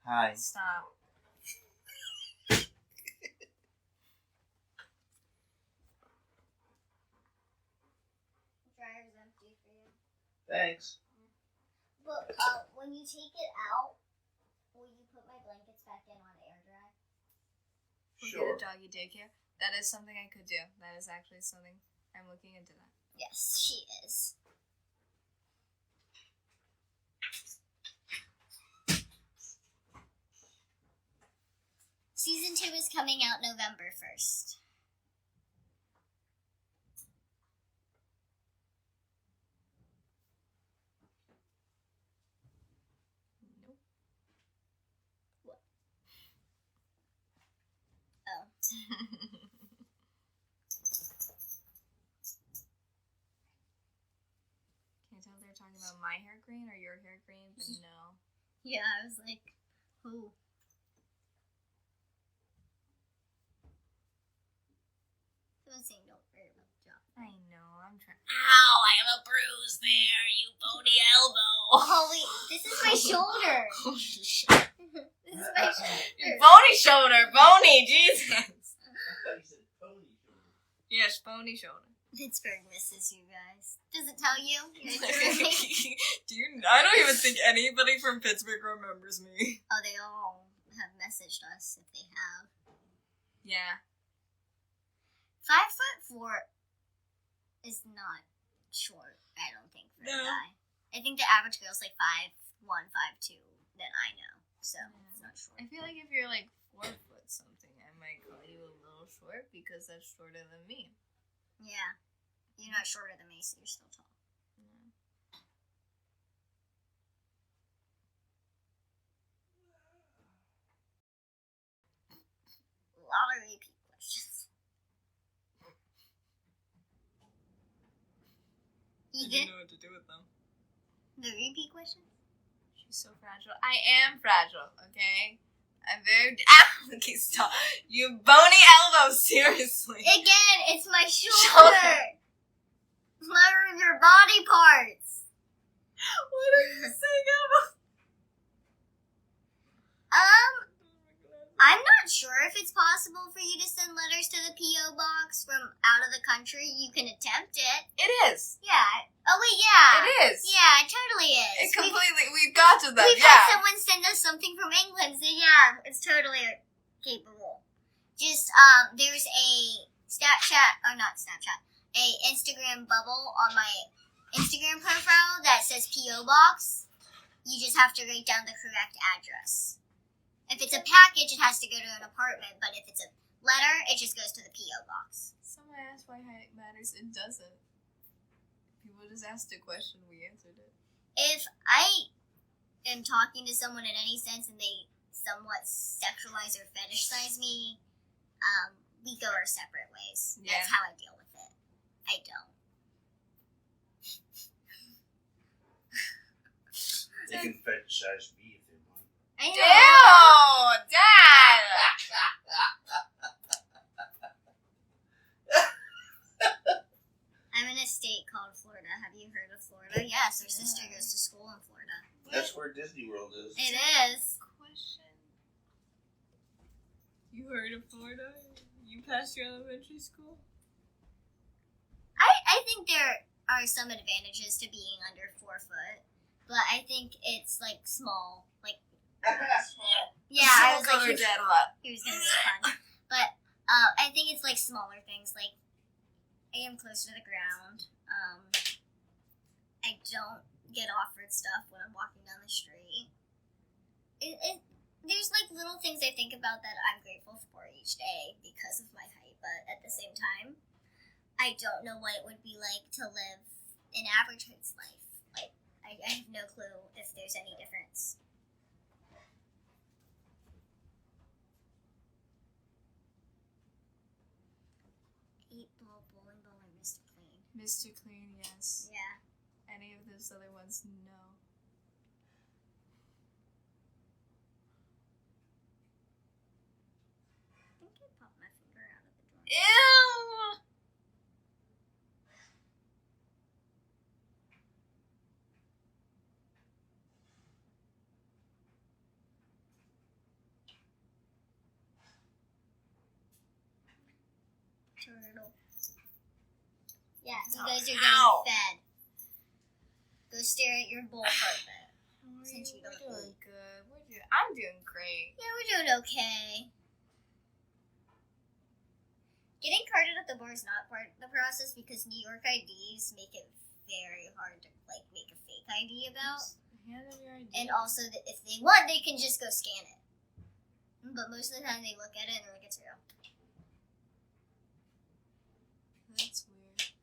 Speaker 3: Hi.
Speaker 2: Stop.
Speaker 1: Dryer's empty for you.
Speaker 3: Thanks.
Speaker 1: But when you take it out, will you put my blankets back in on air dry?
Speaker 2: We'll
Speaker 3: Sure.
Speaker 2: get a doggy daycare. That is something I could do. That is actually something I'm looking into that.
Speaker 1: Yes, she is. Season 2 is coming out November 1st.
Speaker 2: Nope.
Speaker 1: What? Oh.
Speaker 2: were talking about my hair green or your hair green, but no.
Speaker 1: Yeah, I was like, who? Someone's saying don't worry about the job.
Speaker 2: I know, I'm trying. Ow, I have a bruise there, you bony elbow.
Speaker 1: Oh, wait, this is my shoulder.
Speaker 2: Oh, shit.
Speaker 1: This is my shoulder.
Speaker 2: Bony shoulder, bony, Jesus.
Speaker 3: I thought you said pony shoulder.
Speaker 2: Yes, bony shoulder.
Speaker 1: Pittsburgh misses you guys. Does it tell you?
Speaker 2: I don't even think anybody from Pittsburgh remembers me.
Speaker 1: Oh, they all have messaged us if they have.
Speaker 2: Yeah.
Speaker 1: 5'4" is not short, I don't think, for a guy. I think the average girl's like 5'1", 5'2" that I know. So, it's not short.
Speaker 2: I feel like if you're like 4 foot something, I might call you a little short because that's shorter than me.
Speaker 1: Yeah. You're not shorter than me, so you're still tall. A lot of repeat questions. You
Speaker 2: I
Speaker 1: good?
Speaker 2: didn't know what to do with them.
Speaker 1: The repeat questions?
Speaker 2: She's so fragile. I am fragile, okay? I'm very... Okay, stop. You bony elbow, seriously.
Speaker 1: Again, it's my shoulder. It's not your body parts.
Speaker 2: What are you saying about...
Speaker 1: I'm not sure if it's possible for you to send letters to the P.O. box from out of the country. You can attempt it.
Speaker 2: It is.
Speaker 1: Yeah. Oh, wait, yeah.
Speaker 2: It is.
Speaker 1: Yeah, it totally is.
Speaker 2: It completely... We've got to that,
Speaker 1: We've
Speaker 2: yeah.
Speaker 1: had someone send us something from England, so yeah, it's totally capable. Just, there's a a Instagram bubble on my Instagram profile that says P.O. Box. You just have to write down the correct address. If it's a package, it has to go to an apartment, but if it's a letter, it just goes to the P.O. box.
Speaker 2: Someone asked why height matters. It doesn't. People just asked a question, we answered it.
Speaker 1: If I am talking to someone in any sense and they somewhat sexualize or fetishize me, we go our separate ways.
Speaker 2: Yeah.
Speaker 1: That's how I deal with it. I don't.
Speaker 3: They can fetishize me if they want.
Speaker 1: I know.
Speaker 2: Ew! Dad!
Speaker 1: I'm in a state called Florida. Have you heard of Florida? Yes, our sister goes to school in Florida.
Speaker 3: That's where Disney World is.
Speaker 1: It is.
Speaker 2: Question. You heard of Florida? You passed your elementary school?
Speaker 1: I think there are some advantages to being under 4 foot, but I think it's like small. Like, yeah, I was like,
Speaker 2: Dad a lot.
Speaker 1: he was gonna be fun. But I think it's like smaller things, like I am close to the ground. I don't get offered stuff when I'm walking down the street. There's like little things I think about that I'm grateful for each day because of my height, but at the same time, I don't know what it would be like to live an average height's life. Like, I have no clue if there's any difference. Bowling ball, or Mr. Clean?
Speaker 2: Mr. Clean, yes.
Speaker 1: Yeah.
Speaker 2: Any of those other ones, no.
Speaker 1: I think I popped my finger out of the drawer.
Speaker 2: Ew!
Speaker 1: Turtle. Yeah, you guys are getting
Speaker 2: Ow.
Speaker 1: fed. Go stare at your bowl for a bit. Since you don't
Speaker 2: We're doing
Speaker 1: eat.
Speaker 2: good. I'm doing great.
Speaker 1: Yeah, we're doing okay. Getting carded at the bar is not part of the process because New York IDs make it very hard to like make a fake ID about.
Speaker 2: Hand them your ID.
Speaker 1: And also, that if they want, they can just go scan it. But most of the time, they look at it and they're like, it's real.
Speaker 2: That's weird.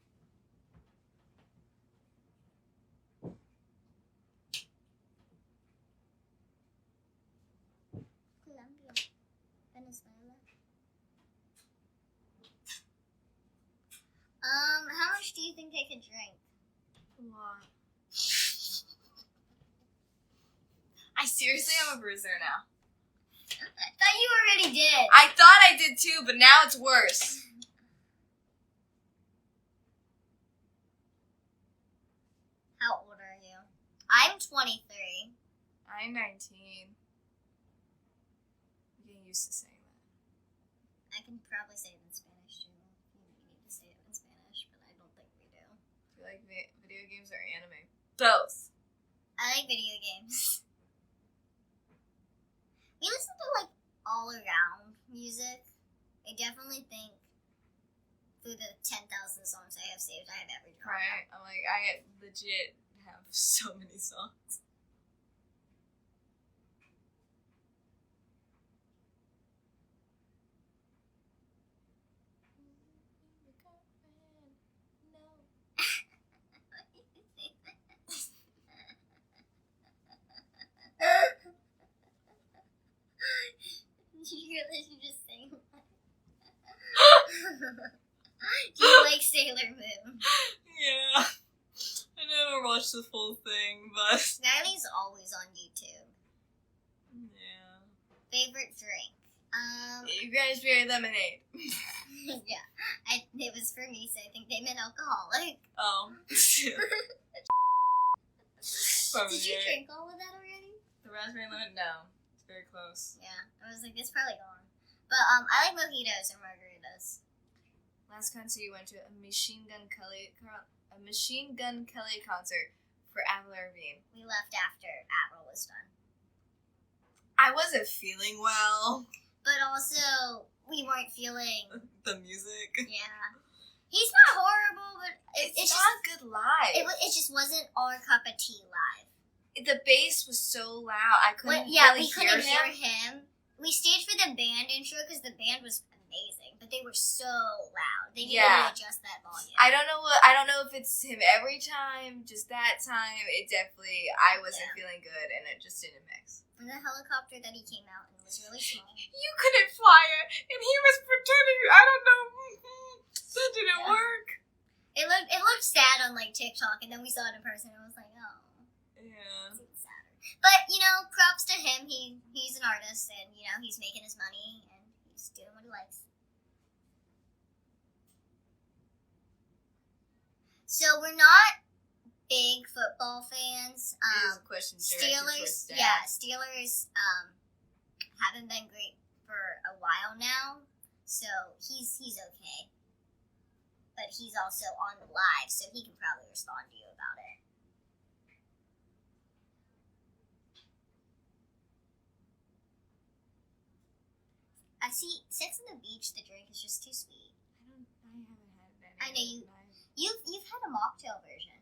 Speaker 1: Colombia, Venezuela. How much do you think I could drink?
Speaker 2: A lot. Seriously, I'm a bruiser now.
Speaker 1: I thought you already did.
Speaker 2: I thought I did too, but now it's worse.
Speaker 1: How old are you? I'm 23.
Speaker 2: I'm 19. I'm getting used to saying that.
Speaker 1: I can probably say it in Spanish too. You need to say it in Spanish, but I don't think we do.
Speaker 2: Do you like video games or anime? Both.
Speaker 1: I like video games. We listen to like all around music. I definitely think through the 10,000 songs I have saved, I have every genre.
Speaker 2: Right? I'm like, I legit have so many songs.
Speaker 1: You realize you just sang that? Do you like Sailor Moon?
Speaker 2: Yeah. I never watched the full thing, but
Speaker 1: Riley's always on YouTube.
Speaker 2: yeah.
Speaker 1: Favorite drink?
Speaker 2: You guys very lemonade.
Speaker 1: Yeah. It was for me, so I think they meant alcoholic.
Speaker 2: Oh.
Speaker 1: Did you drink all of that already?
Speaker 2: The raspberry lemon? No. It's very close.
Speaker 1: Yeah. I was like, it's probably gone. But I like mojitos or margaritas.
Speaker 2: Last concert you went to a Machine Gun Kelly concert for Avril Lavigne.
Speaker 1: We left after Avril was done.
Speaker 2: I wasn't feeling well.
Speaker 1: But also, we weren't feeling...
Speaker 2: The music.
Speaker 1: Yeah. He's not horrible, but
Speaker 2: It's
Speaker 1: just...
Speaker 2: not good live.
Speaker 1: It just wasn't our cup of tea live.
Speaker 2: The bass was so loud. I couldn't
Speaker 1: we
Speaker 2: hear
Speaker 1: couldn't
Speaker 2: him.
Speaker 1: hear him. We stayed for the band intro because the band was amazing, but they were so loud. They needed to adjust that volume.
Speaker 2: I don't know if it's him every time, just that time. It definitely, I wasn't feeling good, and it just didn't mix.
Speaker 1: And the helicopter that he came out in was really small.
Speaker 2: You couldn't fly it, and he was pretending. I don't know. That didn't work.
Speaker 1: It looked sad on like TikTok, and then we saw it in person, and I was like, oh.
Speaker 2: Yeah.
Speaker 1: It's even sadder. But props to him. He's an artist, and he's making his money, and he's doing what he likes. So we're not big football fans.
Speaker 2: It is a question
Speaker 1: Steelers, Steelers haven't been great for a while now, so he's okay. But he's also on the live, so he can probably respond to you about it. I see Sex on the Beach, the drink is just too sweet.
Speaker 2: I haven't had that.
Speaker 1: I know you've had a mocktail version.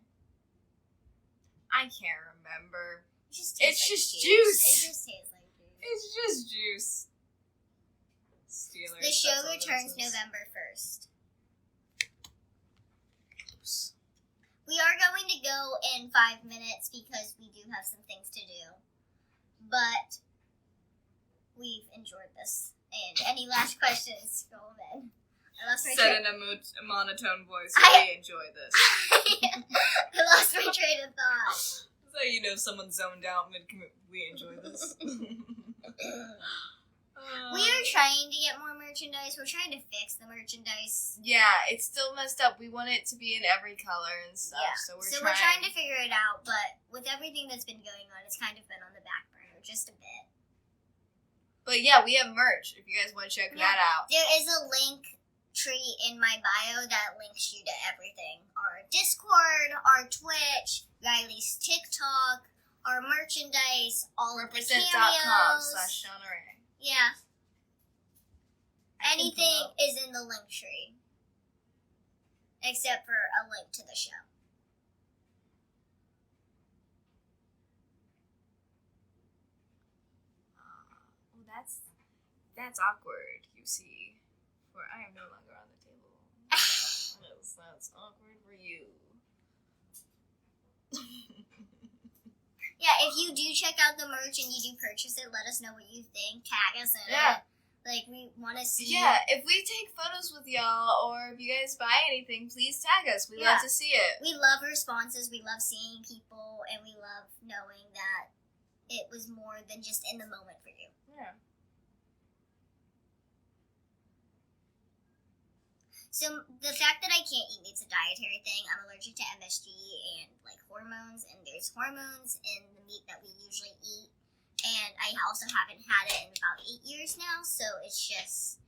Speaker 2: I can't remember.
Speaker 1: It's just
Speaker 2: juice.
Speaker 1: It just tastes like juice.
Speaker 2: It's just juice. Steelers.
Speaker 1: The show returns November 1st. We are going to go in 5 minutes because we do have some things to do. But we've enjoyed this. And any last questions, go in. I lost my
Speaker 2: Said in a monotone voice. We enjoy this.
Speaker 1: I lost my train of thought.
Speaker 2: So you know someone zoned out mid-commit. We enjoy this.
Speaker 1: We are trying to get more merchandise. We're trying to fix the merchandise.
Speaker 2: Yeah, it's still messed up. We want it to be in every color and stuff.
Speaker 1: Yeah.
Speaker 2: So
Speaker 1: we're trying to figure it out. But with everything that's been going on, it's kind of been on the back burner just a bit.
Speaker 2: But yeah, we have merch. If you guys want to check that out.
Speaker 1: There is a link tree in my bio that links you to everything. Our Discord, our Twitch, Riley's TikTok, our merchandise, all of the cameos.
Speaker 2: Represent.com/Shauna Rae.
Speaker 1: Yeah. Anything is in the link tree. Except for a link to the show.
Speaker 2: Well, that's awkward, you see. For I am no longer on the table. That's awkward for you.
Speaker 1: Yeah, if you do check out the merch and you do purchase it, let us know what you think. Tag us in it. Like, we want to see.
Speaker 2: Yeah, if we take photos with y'all, or if you guys buy anything, please tag us. We love to see it.
Speaker 1: We love responses. We love seeing people, and we love knowing that it was more than just in the moment for you.
Speaker 2: Yeah.
Speaker 1: So the fact that I can't eat meat's a dietary thing. I'm allergic to MSG and like hormones, and there's hormones in the meat that we usually eat. And I also haven't had it in about 8 years now, so it's just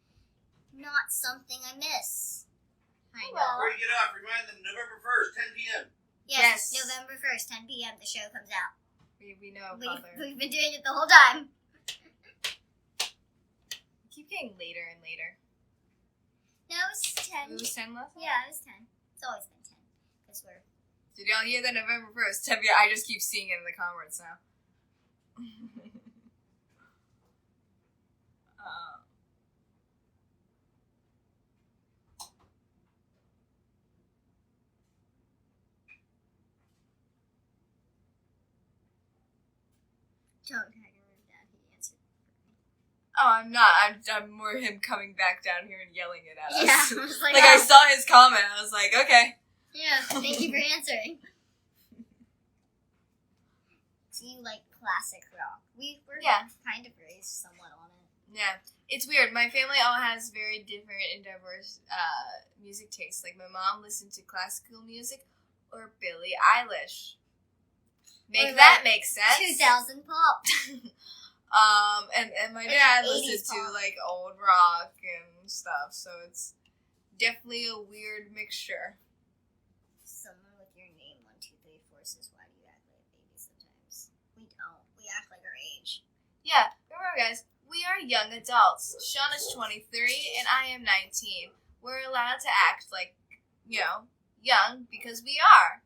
Speaker 1: not something I miss.
Speaker 2: I know.
Speaker 3: Before you get off, remind them November 1st, 10 p.m.
Speaker 1: Yes,
Speaker 2: Yes.
Speaker 1: November 1st, 10 p.m. the show comes out.
Speaker 2: We know, Father.
Speaker 1: We've been doing it the whole time.
Speaker 2: Keep getting later and later.
Speaker 1: No, it was 10.
Speaker 2: It was 10 last night?
Speaker 1: Yeah, it was 10. It's always been 10. Because we're...
Speaker 2: Did y'all hear that November 1st? 10 p.m. I just keep seeing it in the comments now.
Speaker 1: Don't tag him with that. He answered.
Speaker 2: Oh, I'm not. I'm more him coming back down here and yelling it at us.
Speaker 1: Yeah, I was like,
Speaker 2: I saw his comment. I was like, okay.
Speaker 1: Yeah, thank you for answering. So you like classic rock. We were kind of raised somewhat on it.
Speaker 2: Yeah. It's weird. My family all has very different and diverse music tastes. Like, my mom listened to classical music or Billie Eilish.
Speaker 1: Or
Speaker 2: That makes sense.
Speaker 1: 2000 pop.
Speaker 2: And my
Speaker 1: Or
Speaker 2: dad
Speaker 1: 80s
Speaker 2: listened to,
Speaker 1: pop.
Speaker 2: like, old rock and stuff. So it's definitely a weird mixture.
Speaker 1: Someone with your name 1, 2, 3, 4 says, "Why do you act like a baby sometimes?" We don't. We act like our age.
Speaker 2: Yeah, remember, guys, we are young adults. Shauna's 23 and I am 19. We're allowed to act like, young because we are.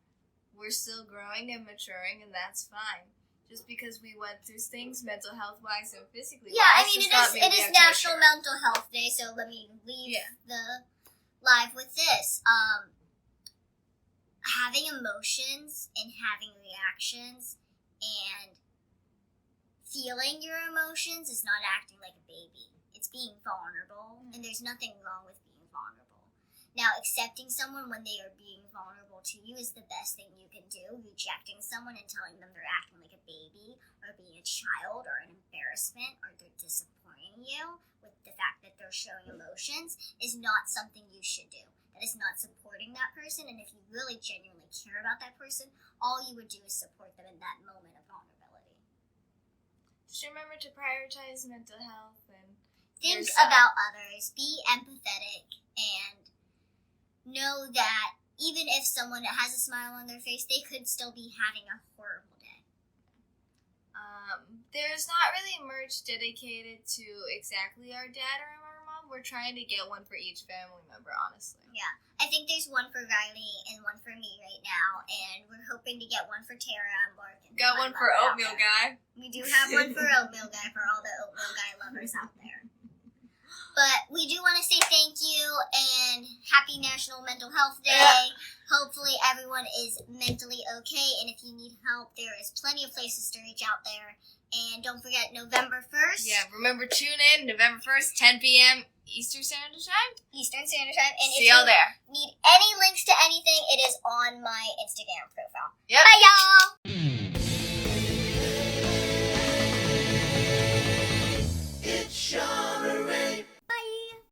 Speaker 2: We're still growing and maturing, and that's fine. Just because we went through things mental health-wise and physically.
Speaker 1: Yeah, I mean, it is National Mental Health Day, so let me leave the live with this. Having emotions and having reactions and feeling your emotions is not acting like a baby. It's being vulnerable, and there's nothing wrong with being vulnerable. Now, accepting someone when they are being vulnerable to you is the best thing you can do. Rejecting someone and telling them they're acting like a baby or being a child or an embarrassment or they're disappointing you with the fact that they're showing emotions is not something you should do. That is not supporting that person, and if you really genuinely care about that person, all you would do is support them in that moment of vulnerability.
Speaker 2: Just remember to prioritize mental health and
Speaker 1: think
Speaker 2: yourself.
Speaker 1: about others, be empathetic, and know that even if someone has a smile on their face, they could still be having a horrible day.
Speaker 2: There's not really merch dedicated to exactly our dad or our mom. We're trying to get one for each family member, honestly.
Speaker 1: Yeah, I think there's one for Riley and one for me right now, and we're hoping to get one for Tara and Mark. And
Speaker 2: Got
Speaker 1: my
Speaker 2: one for
Speaker 1: mother out
Speaker 2: Oatmeal
Speaker 1: there.
Speaker 2: Guy.
Speaker 1: We do have one for Oatmeal Guy for all the Oatmeal Guy lovers out there. But we do want to say thank you and happy National Mental Health Day.
Speaker 2: Yeah.
Speaker 1: Hopefully everyone is mentally okay, and if you need help, there is plenty of places to reach out there. And don't forget November 1st.
Speaker 2: Yeah, remember, tune in November 1st, 10 p.m. Eastern Standard Time.
Speaker 1: Eastern Standard Time. And
Speaker 2: See
Speaker 1: if
Speaker 2: y'all
Speaker 1: you
Speaker 2: there.
Speaker 1: need any links to anything, it is on my Instagram profile.
Speaker 2: Yep.
Speaker 1: Bye, y'all!